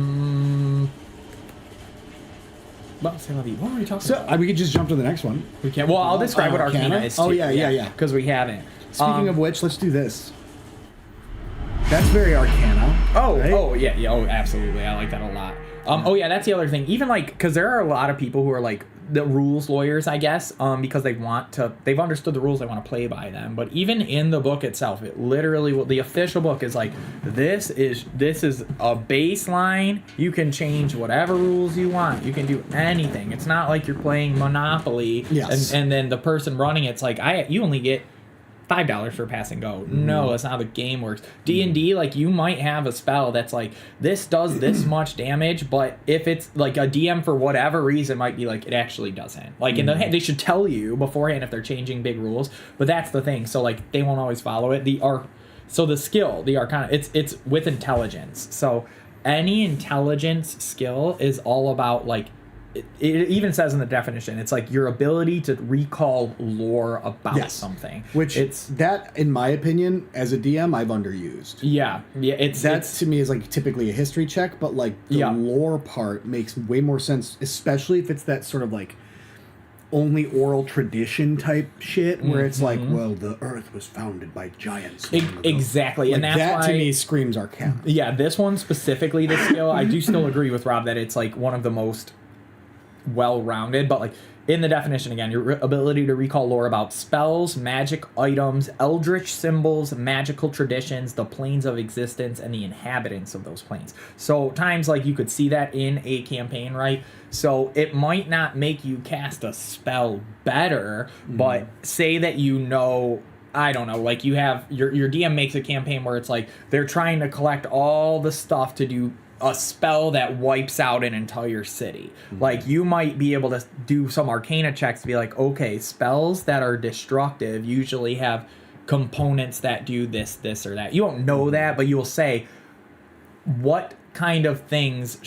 what were we talking about? We could just jump to the next one. We can. Well, I'll describe what Arcana is. Oh too. yeah. Because we haven't. Speaking of which, let's do this. That's very Arcana. Oh, right? oh yeah, oh absolutely. I like that a lot. Oh yeah, that's the other thing. Even like, because there are a lot of people who are like the rules lawyers, I guess, because they've understood the rules, they want to play by them. But even in the book itself, it literally, the official book is like, this is a baseline. You can change whatever rules you want. You can do anything. It's not like you're playing Monopoly. Yes. And then the person running it's like, you only get $5 for pass and go. No, that's not how the game works. D&D, like you might have a spell that's like, this does this much damage, but if it's like a DM for whatever reason might be like, it actually doesn't. Like they should tell you beforehand if they're changing big rules, but that's the thing. So like they won't always follow it. So the skill, the Arcana, it's with intelligence. So any intelligence skill is all about like, it even says in the definition, it's like your ability to recall lore about something. Which that, in my opinion, as a DM, I've underused. Yeah. That to me is like typically a history check, but like the lore part makes way more sense, especially if it's that sort of like only oral tradition type shit where it's like, well, the earth was founded by giants. Exactly. Like and that's that why, to me screams Arcana. Yeah, this one specifically, the skill, I do still agree with Rob that it's like one of the most well-rounded, but like in the definition again, your ability to recall lore about spells, magic items, eldritch symbols, magical traditions, the planes of existence, and the inhabitants of those planes. So times like you could see that in a campaign, right? So it might not make you cast a spell better, but say that I don't know, like you have your DM makes a campaign where it's like they're trying to collect all the stuff to do a spell that wipes out an entire city. Like you might be able to do some Arcana checks to be like, okay, spells that are destructive usually have components that do this or that. You won't know that, but you'll say, what kind of things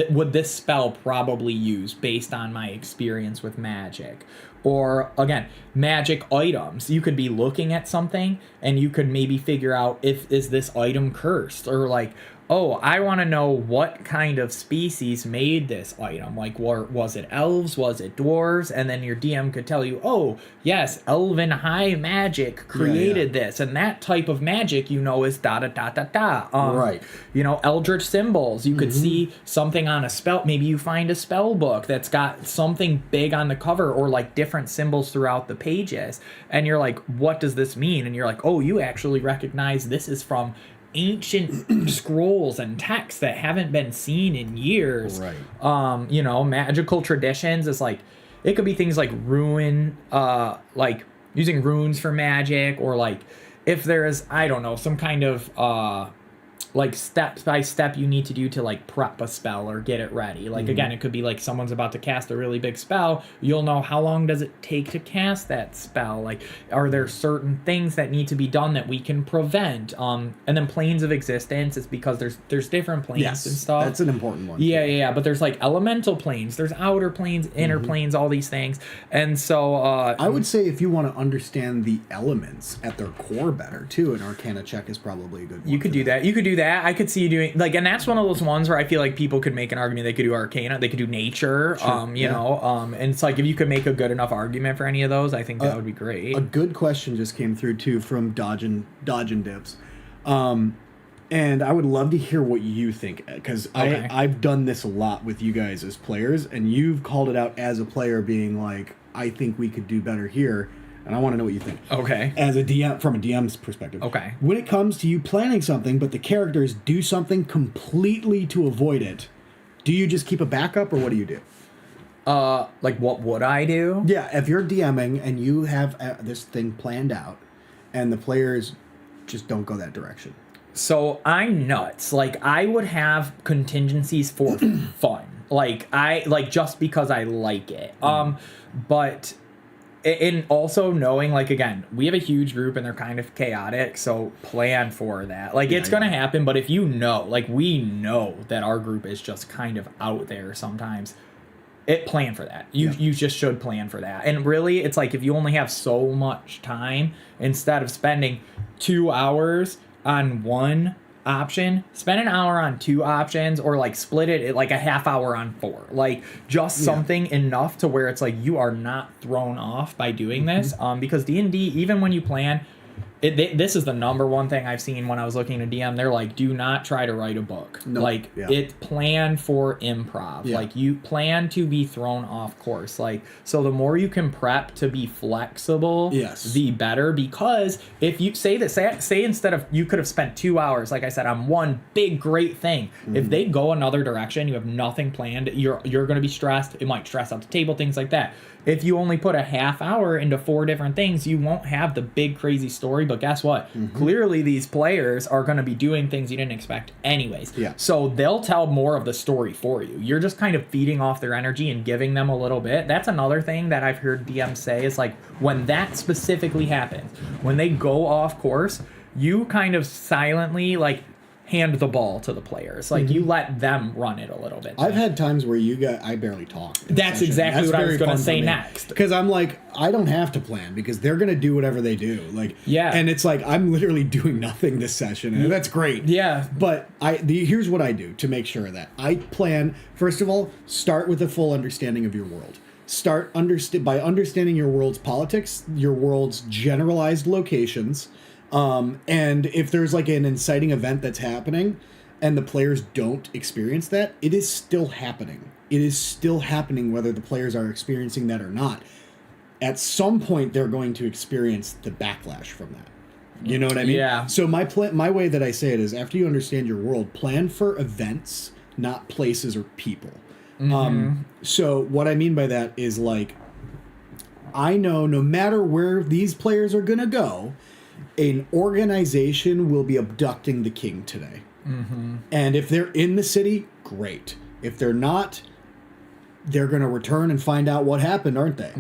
would this spell probably use based on my experience with magic? Or again, magic items. You could be looking at something and you could maybe figure out is this item cursed, or like, oh, I want to know what kind of species made this item. Like, was it elves? Was it dwarves? And then your DM could tell you, oh, yes, elven high magic created this. And that type of magic, is da-da-da-da-da. Right. Eldritch symbols. You could see something on a spell. Maybe you find a spell book that's got something big on the cover or like different symbols throughout the pages. And you're like, what does this mean? And you're like, oh, you actually recognize this is from ancient scrolls and texts that haven't been seen in years. Right. Magical traditions is like, it could be things like like using runes for magic, or like if there's, I don't know, some kind of like step by step you need to do to like prep a spell or get it ready. Like again, it could be like someone's about to cast a really big spell. You'll know how long does it take to cast that spell. Like, are there certain things that need to be done that we can prevent? And then planes of existence is because there's different planes and stuff. That's an important one. Yeah. But there's like elemental planes, there's outer planes, inner planes, all these things. And so I would say if you want to understand the elements at their core better too, an Arcana check is probably a good one. You could do that. You could do that. I could see you doing like, and that's one of those ones where I feel like people could make an argument. They could do Arcana, they could do Nature, and it's like if you could make a good enough argument for any of those, I think that would be great. A good question just came through too from Dodgin Dips, and I would love to hear what you think, because I've done this a lot with you guys as players, and you've called it out as a player, being like, I think we could do better here. And I want to know what you think. Okay. As a DM, from a DM's perspective. Okay. When it comes to you planning something, but the characters do something completely to avoid it, do you just keep a backup, or what do you do? Like what would I do? Yeah, if you're DMing and you have this thing planned out, and the players just don't go that direction. So I'm nuts. Like, I would have contingencies for fun. Just because I like it. But... And also knowing, like, again, we have a huge group and they're kind of chaotic, so plan for that. Like, it's going to happen, but if we know that our group is just kind of out there sometimes, plan for that. You just should plan for that. And really, it's like, if you only have so much time, instead of spending 2 hours on one option, spend an hour on 2 options, or like split it like a half hour on 4, like just something enough to where it's like you are not thrown off by doing this, because D&D, even when you plan it, this is the number one thing I've seen when I was looking to DM. They're like, do not try to write a book. It plan for improv. Like, you plan to be thrown off course. Like, so the more you can prep to be flexible, the better. Because if you say instead of, you could have spent 2 hours, like I said, on one big great thing. If they go another direction, you have nothing planned, you're going to be stressed. It might stress out the table, things like that. If you only put a half hour into 4 different things, you won't have the big crazy story. But guess what? Clearly these players are going to be doing things you didn't expect anyways. So they'll tell more of the story for you. You're just kind of feeding off their energy and giving them a little bit. That's another thing that I've heard DMs say, is like, when that specifically happens, when they go off course, you kind of silently like hand the ball to the players. Like, you let them run it a little bit. I've had times where I barely talk. That's exactly what I was going to say next. Because I'm like, I don't have to plan, because they're going to do whatever they do. Like, and it's like, I'm literally doing nothing this session, and that's great. But here's what I do to make sure of that. I plan, first of all, start with a full understanding of your world. Start by understanding your world's politics, your world's generalized locations. And if there's like an inciting event that's happening and the players don't experience that, it is still happening. It is still happening whether the players are experiencing that or not. At some point, they're going to experience the backlash from that. You know what I mean? Yeah. So my way that I say it is, after you understand your world, plan for events, not places or people. So what I mean by that is, like, I know no matter where these players are going to go, an organization will be abducting the king today. And if they're in the city, great. If they're not, they're going to return and find out what happened, aren't they?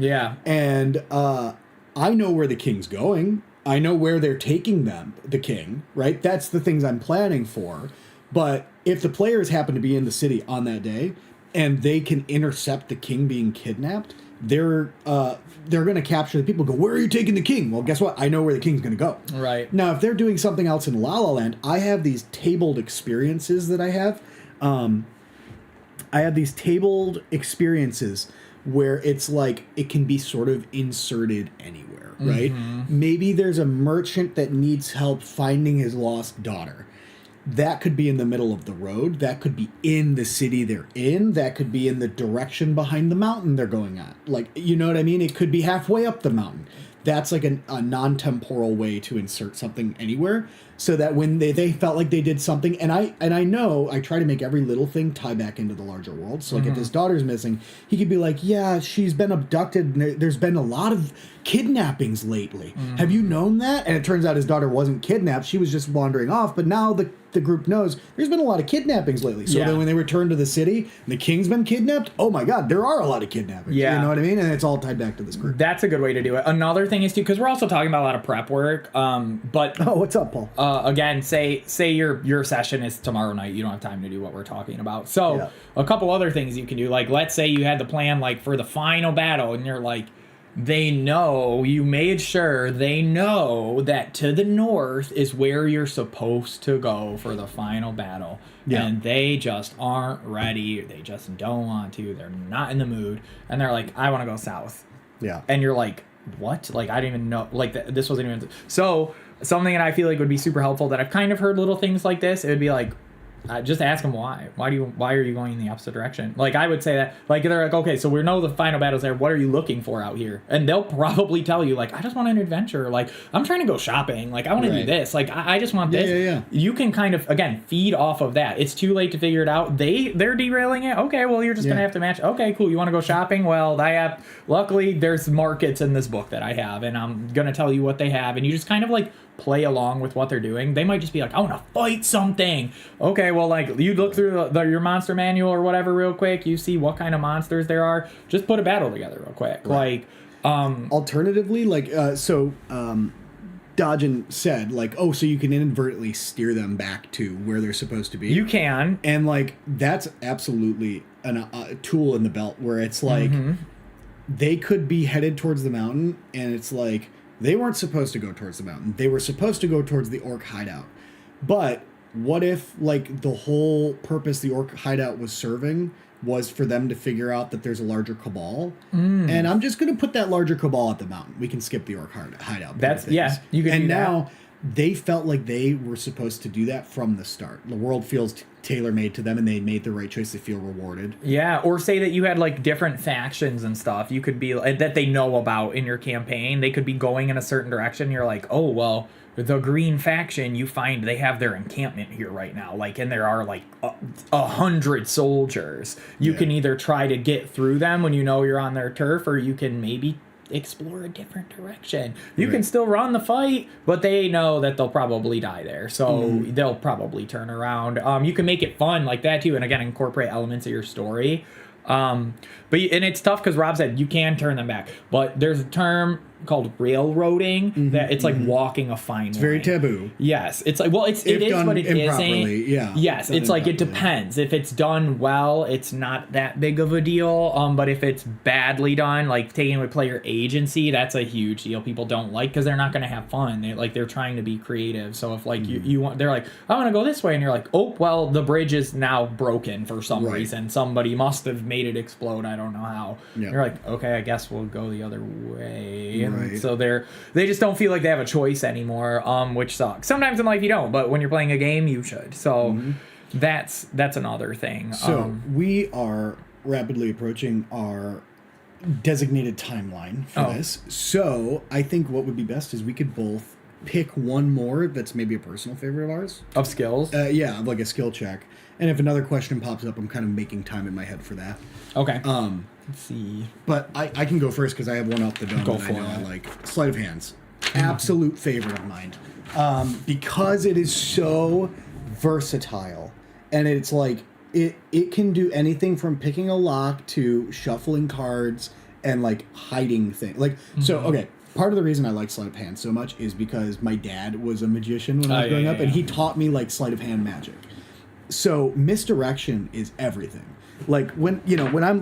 And I know where the king's going. I know where they're taking the king, right? That's the things I'm planning for. But if the players happen to be in the city on that day and they can intercept the king being kidnapped, they're going to capture the people. Go, where are you taking the king? Well, guess what? I know where the king's going to go. Right. Now, if they're doing something else in La La Land, I have these tabled experiences that I have. I have these tabled experiences where it's like it can be sort of inserted anywhere, right? Maybe there's a merchant that needs help finding his lost daughter. That could be in the middle of the road. That could be in the city they're in. That could be in the direction behind the mountain they're going at. Like, you know what I mean? It could be halfway up the mountain. That's like a non-temporal way to insert something anywhere, so that when they felt like they did something, and I know I try to make every little thing tie back into the larger world. So like if his daughter's missing, he could be like, yeah, she's been abducted, and there's been a lot of kidnappings lately. Have you known that? And it turns out his daughter wasn't kidnapped. She was just wandering off. But now the group knows there's been a lot of kidnappings lately. So then when they return to the city, and the king's been kidnapped, oh my God, there are a lot of kidnappings. Yeah. You know what I mean? And it's all tied back to this group. That's a good way to do it. Another thing is too, because we're also talking about a lot of prep work. But Oh, what's up, Paul? again, say your session is tomorrow night. You don't have time to do what we're talking about. So a couple other things you can do. Like, let's say you had the plan like for the final battle, and you're like, you made sure they know that to the north is where you're supposed to go for the final battle. Yeah. And they just aren't ready. They just don't want to. They're not in the mood. And they're like, I want to go south. Yeah. And you're like, what? Like, I didn't even know. Like, this wasn't even. So, something that I feel like would be super helpful that I've kind of heard little things like this, it would be like, just ask them why. Why are you going in the opposite direction? Like, I would say that, like, they're like, okay, so we know the final battle's there. What are you looking for out here? And they'll probably tell you, like, I just want an adventure. Like, I'm trying to go shopping. Like, I want to do this. Like, I just want this. Yeah. You can kind of, again, feed off of that. It's too late to figure it out. They're derailing it. Okay, well, you're just going to have to match. Okay, cool. You want to go shopping? Well, luckily, there's markets in this book that I have, and I'm going to tell you what they have. And you just kind of, like, play along with what they're doing. They might just be like, I want to fight something. Okay, well, like, you look through your monster manual or whatever real quick. You see what kind of monsters there are. Just put a battle together real quick. Right. Like, alternatively, like, Dodgen said, like, oh, so you can inadvertently steer them back to where they're supposed to be. You can. And, like, that's absolutely a tool in the belt where it's like they could be headed towards the mountain, and it's like they weren't supposed to go towards the mountain. They were supposed to go towards the orc hideout. But what if, like, the whole purpose the orc hideout was serving was for them to figure out that there's a larger cabal? And I'm just going to put that larger cabal at the mountain. We can skip the orc hideout. That's, yeah, you can do that. And now they felt like they were supposed to do that from the start. The world feels tailor-made to them, and they made the right choice. They feel rewarded. Yeah, or say that you had, like, different factions and stuff. You could be, that they know about in your campaign. They could be going in a certain direction. You're like, oh, well, the green faction, you find they have their encampment here right now. Like, and there are, like, 100 soldiers. You can either try to get through them when you know you're on their turf, or you can maybe explore a different direction. You can still run the fight, but they know that they'll probably die there, so they'll probably turn around. You can make it fun like that too, and again, incorporate elements of your story. And it's tough because Rob said you can turn them back, but there's a term called railroading that it's like walking a fine line. It's very taboo. Yes, it's like, well, it is, but it isn't. Yeah. Yes, it's like it depends. If it's done well, it's not that big of a deal. But if it's badly done, like taking away player agency, that's a huge deal. People don't like because they're not going to have fun. They're trying to be creative. So if like you want, they're like, I want to go this way, and you're like, oh well, the bridge is now broken for some reason. Somebody must have made it explode. I don't know how. Yep. You're like, okay, I guess we'll go the other way. Right. So they just don't feel like they have a choice anymore, which sucks. Sometimes in life you don't, but when you're playing a game, you should. So that's another thing. So we are rapidly approaching our designated timeline for this. So I think what would be best is we could both pick one more that's maybe a personal favorite of ours. Of skills? Yeah, like a skill check. And if another question pops up, I'm kind of making time in my head for that. Okay. Let's see. But I can go first because I have one off the dome that I know I like. Sleight of hands. Absolute favorite of mine. Because it is so versatile. And it's like, it can do anything from picking a lock to shuffling cards and like hiding things. Like, so, okay. Part of the reason I like sleight of hand so much is because my dad was a magician when I was growing up, and he taught me like sleight of hand magic. So misdirection is everything. Like when when I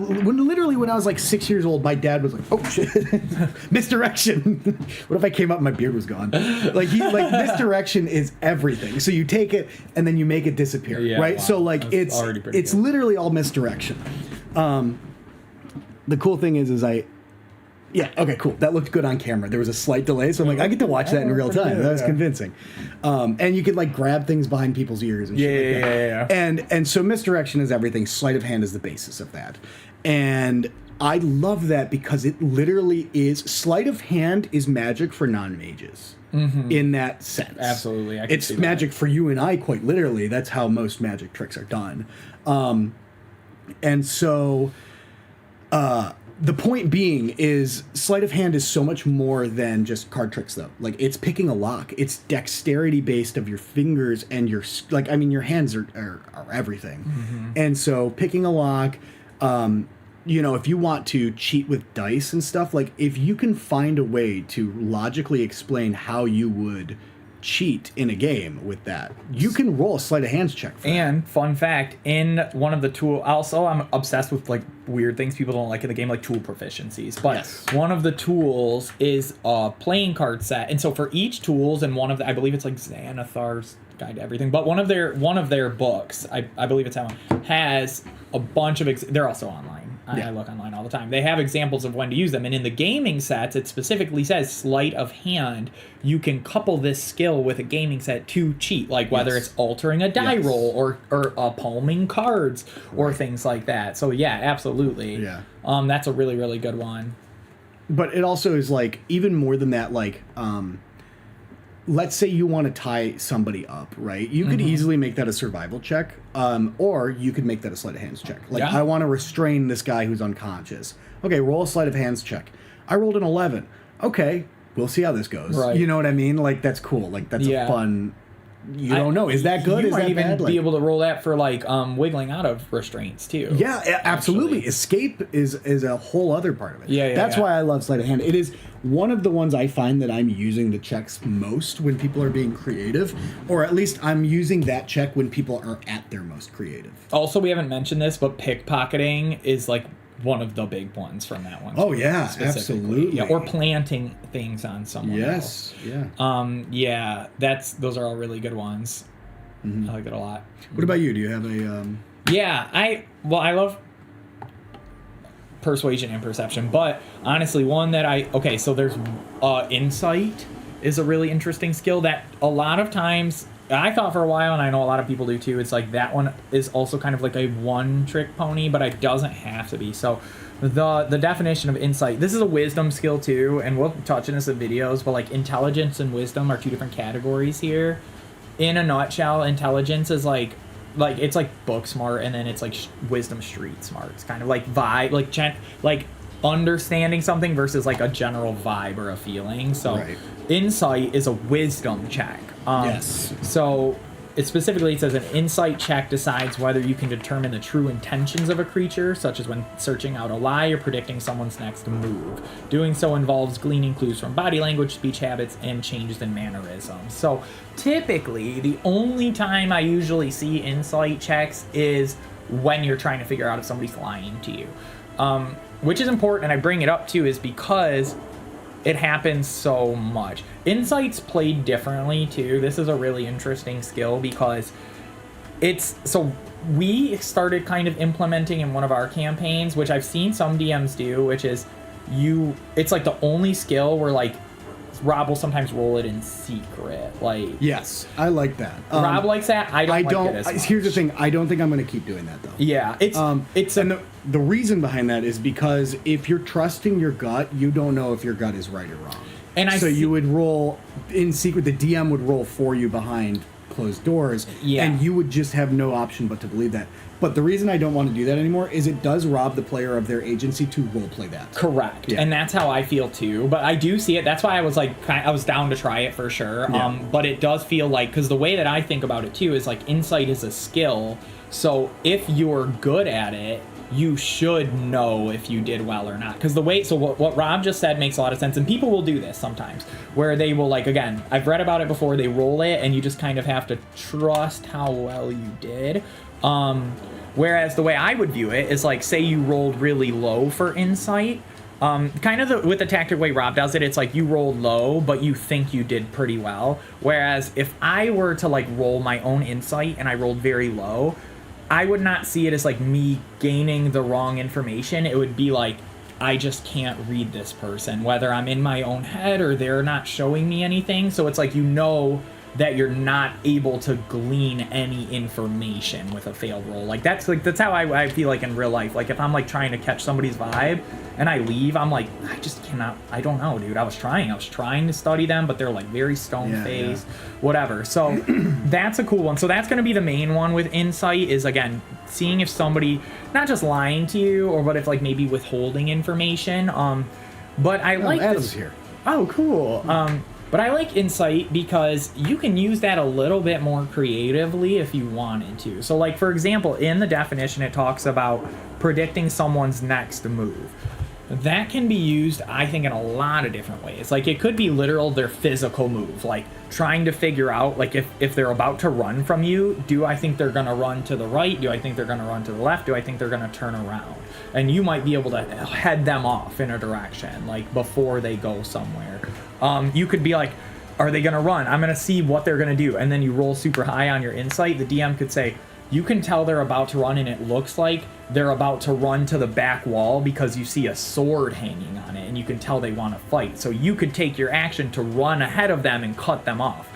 was like 6 years old, my dad was like, "Oh shit, misdirection." What if I came up and my beard was gone? Like misdirection is everything. So you take it and then you make it disappear, right? Wow. So like it's literally all misdirection. The cool thing is okay, cool. That looked good on camera. There was a slight delay, so I'm like, I get to watch that in real time. That was convincing. And you could like grab things behind people's ears and shit like that. And so misdirection is everything. Sleight of hand is the basis of that. And I love that because it literally is sleight of hand is magic for non-mages in that sense. Absolutely. It's magic for you and I, quite literally. That's how most magic tricks are done. And so the point being is sleight of hand is so much more than just card tricks, though. Like, it's picking a lock. It's dexterity based of your fingers and your hands are everything. And so picking a lock, if you want to cheat with dice and stuff, like if you can find a way to logically explain how you would cheat in a game with that, you can roll a sleight of hands check for and that. Fun fact, in one of the tool, also I'm obsessed with like weird things people don't like in the game, like tool proficiencies, but one of the tools is a playing card set, and so for each tools, and one of the, I believe it's like Xanathar's Guide to Everything, but one of their books, I believe it's that one, has a bunch of they're also online. I look online all the time. They have examples of when to use them. And in the gaming sets, it specifically says sleight of hand. You can couple this skill with a gaming set to cheat, like whether it's altering a die roll or palming cards or things like that. So, yeah, absolutely. Yeah. That's a really, really good one. But it also is like, even more than that, like, let's say you want to tie somebody up, right? You could easily make that a survival check, or you could make that a sleight of hands check. Like, I want to restrain this guy who's unconscious. Okay, roll a sleight of hands check. I rolled an 11. Okay, we'll see how this goes. Right. You know what I mean? Like, that's cool. Like, that's a fun... You don't know. Is that good? You Is might that even bad? be able to roll that for like wiggling out of restraints too. Yeah, absolutely. Actually. Escape is a whole other part of it. That's why I love sleight of hand. It is one of the ones I find that I'm using the checks most when people are being creative, or at least I'm using that check when people are at their most creative. Also, we haven't mentioned this, but pickpocketing is like one of the big ones from that one. Oh yeah, absolutely. Yeah, or planting things on someone else. Yeah. Those are all really good ones. I like it a lot. What about you? Do you have a Yeah, I love persuasion and perception, but honestly one that so there's insight is a really interesting skill that a lot of times I thought for a while, and I know a lot of people do too, it's like that one is also kind of like a one-trick pony, but it doesn't have to be. So the definition of insight, this is a wisdom skill too, and we'll touch on this in videos, but like intelligence and wisdom are two different categories here. In a nutshell, intelligence is like it's like book smart, and then it's like wisdom street smart. It's kind of like vibe, like understanding something versus like a general vibe or a feeling. So insight is a wisdom check. So it specifically says an insight check decides whether you can determine the true intentions of a creature, such as when searching out a lie or predicting someone's next move. Doing so involves gleaning clues from body language, speech habits, and changes in mannerisms. So typically, the only time I usually see insight checks is when you're trying to figure out if somebody's lying to you. Which is important, and I bring it up too, is because it happens so much. Insight's played differently too. This is a really interesting skill because we started kind of implementing in one of our campaigns, which I've seen some DMs do, which is it's like the only skill where like Robb will sometimes roll it in secret. Like, yes, I like that. Robb likes that. I don't like it as much. Here's the thing. I don't think I'm going to keep doing that though. Yeah, the reason behind that is because if you're trusting your gut, you don't know if your gut is right or wrong. You would roll in secret. The DM would roll for you behind closed doors, and you would just have no option but to believe that. But the reason I don't want to do that anymore is it does rob the player of their agency to roleplay that. Correct. Yeah. And that's how I feel too. But I do see it. That's why I was like, I was down to try it for sure. Yeah. But it does feel like, because the way that I think about it too is like insight is a skill. So if you're good at it, you should know if you did well or not. Because what Robb just said makes a lot of sense. And people will do this sometimes where they will, like, again, I've read about it before, they roll it and you just kind of have to trust how well you did. Whereas the way I would view it is like, say you rolled really low for insight. Kind of with the tactic way Rob does it, it's like you rolled low, but you think you did pretty well. Whereas if I were to like roll my own insight and I rolled very low, I would not see it as like me gaining the wrong information. It would be like, I just can't read this person, whether I'm in my own head or they're not showing me anything. So it's like, that you're not able to glean any information with a failed roll. Like that's how I feel like in real life. Like if I'm like trying to catch somebody's vibe and I leave, I'm like, I just cannot, I don't know, dude. I was trying to study them, but they're like very stone-faced, whatever. So that's a cool one. So that's going to be the main one with insight, is again, seeing if somebody, not just lying to you, or but if like maybe withholding information. But I like Adam's this. here. Oh, cool. But I like insight because you can use that a little bit more creatively if you wanted to. So like, for example, in the definition, it talks about predicting someone's next move. That can be used, I think, in a lot of different ways. Like it could be literal their physical move, like trying to figure out, like if they're about to run from you, do I think they're going to run to the right? Do I think they're going to run to the left? Do I think they're going to turn around? And you might be able to head them off in a direction, like before they go somewhere. You could be like, are they going to run? I'm going to see what they're going to do. And then you roll super high on your insight. The DM could say, you can tell they're about to run, and it looks like they're about to run to the back wall because you see a sword hanging on it, and you can tell they want to fight. So you could take your action to run ahead of them and cut them off.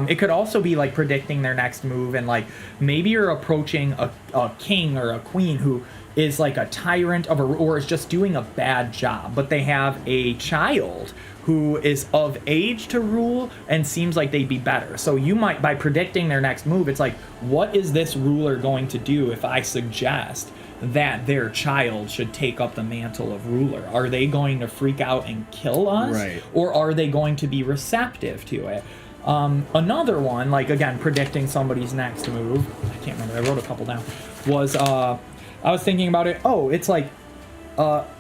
It could also be like predicting their next move, and like maybe you're approaching a king or a queen who is like a tyrant or is just doing a bad job, but they have a child who is of age to rule and seems like they'd be better. So you might, by predicting their next move, it's like, what is this ruler going to do if I suggest that their child should take up the mantle of ruler? Are they going to freak out and kill us? Right. Or are they going to be receptive to it? Another one, like again, predicting somebody's next move, I can't remember, I wrote a couple down, was, I was thinking about it, it's like,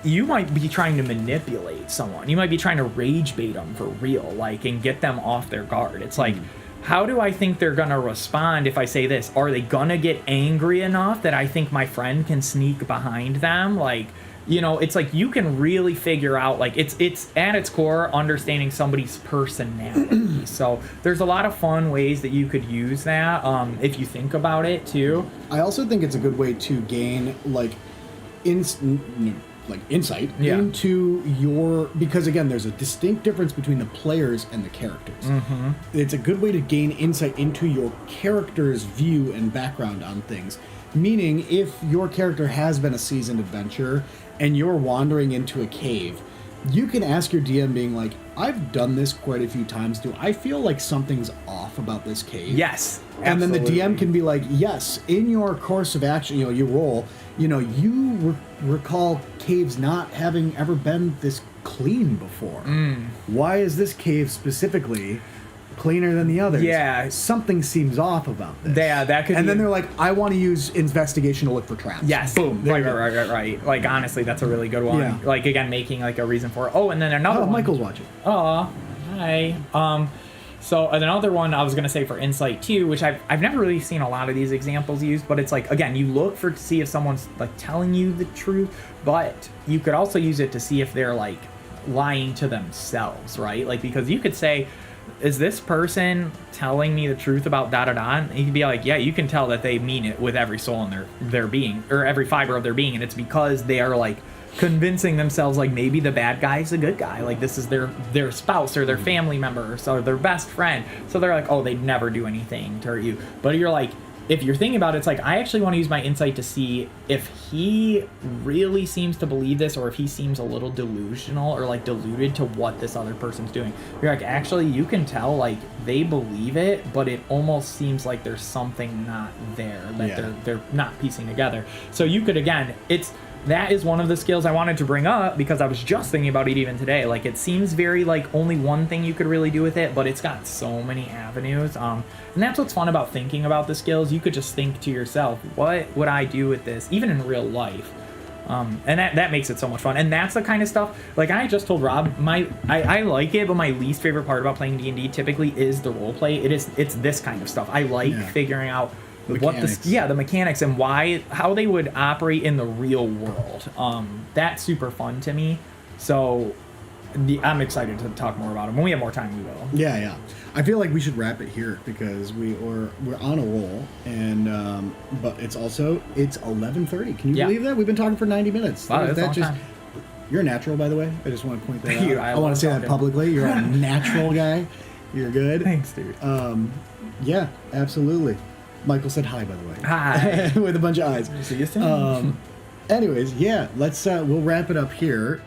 you might be trying to manipulate someone. You might be trying to rage bait them for real, like, and get them off their guard. It's like, how do I think they're going to respond if I say this? Are they going to get angry enough that I think my friend can sneak behind them? Like, you know, it's like you can really figure out, like, it's at its core understanding somebody's personality. So there's a lot of fun ways that you could use that if you think about it too. I also think it's a good way to gain like insight into your, because again, there's a distinct difference between the players and the characters. It's a good way to gain insight into your character's view and background on things. Meaning, if your character has been a seasoned adventurer and you're wandering into a cave, you can ask your DM being like, I've done this quite a few times. Do I feel like something's off about this cave? Yes. And absolutely. then the DM can be like, yes, in your course of action, you roll, you recall caves not having ever been this clean before. Why is this cave specifically cleaner than the others? Yeah. Something seems off about this. Yeah, that could and be. then they're like, I want to use investigation to look for traps. Yes. Boom. Right. Like, honestly, that's a really good one. Yeah. Like, again, making, like, a reason for it. Oh, and then another one. Michael's watching. Oh, hi. So another one I was going to say for insight, too, which I've never really seen a lot of these examples used, but it's like, again, you look to see if someone's, like, telling you the truth, but you could also use it to see if they're, like, lying to themselves, right? Like, because you could say, is this person telling me the truth about da-da-da? And you could be like, yeah, you can tell that they mean it with every soul in their being, or every fiber of their being, and it's because they are, like, convincing themselves, like, maybe the bad guy's a good guy, like this is their spouse or their family member or their best friend, so they're like, oh, they'd never do anything to hurt you. But you're like, if you're thinking about it, it's like, I actually want to use my insight to see if he really seems to believe this, or if he seems a little delusional or like deluded to what this other person's doing. You're like, actually, you can tell, like, they believe it, but it almost seems like there's something not there that they're not piecing together. So you could, again, that is one of the skills I wanted to bring up because I was just thinking about it even today. Like, it seems very like only one thing you could really do with it, but it's got so many avenues. And that's what's fun about thinking about the skills. You could just think to yourself, what would I do with this, even in real life? And that makes it so much fun. And that's the kind of stuff, like I just told Rob, I like it, but my least favorite part about playing D&D typically is the role play. It's this kind of stuff. I like figuring out Mechanics. the mechanics and how they would operate in the real world. That's super fun to me. So I'm excited to talk more about them. When we have more time, we will. Yeah. I feel like we should wrap it here because we're on a roll, and but it's 11:30. Can you believe that? We've been talking for 90 minutes. Wow, that's a long time. You're a natural, by the way. I just want to point that out. I I want to say that talking. publicly. You're a natural guy. You're good. Thanks, dude. Yeah, absolutely. Michael said hi, by the way. Hi. With a bunch of eyes. See you soon. Anyways, yeah, we'll wrap it up here.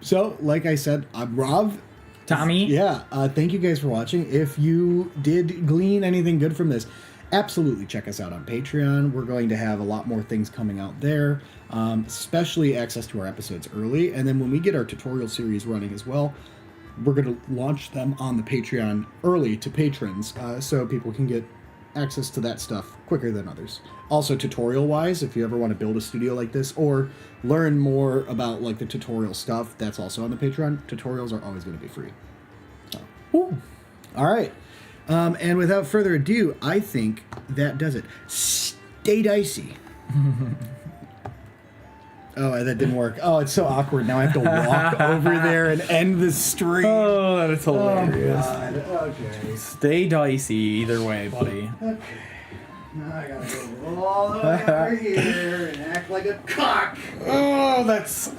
So, like I said, I'm Rob. Tommy. Yeah, thank you guys for watching. If you did glean anything good from this, absolutely check us out on Patreon. We're going to have a lot more things coming out there, especially access to our episodes early. And then when we get our tutorial series running as well, we're going to launch them on the Patreon early to patrons, so people can get access to that stuff quicker than others. Also, tutorial-wise, if you ever want to build a studio like this or learn more about like the tutorial stuff, that's also on the Patreon. Tutorials are always going to be free. So. All right. And without further ado, I think that does it. Stay dicey. Oh, that didn't work. Oh, it's so awkward. Now I have to walk over there and end the stream. Oh, that is hilarious. Oh, God. Okay. Stay dicey either way, buddy. Okay. Now I gotta go all the way over here and act like a cock. Oh, that's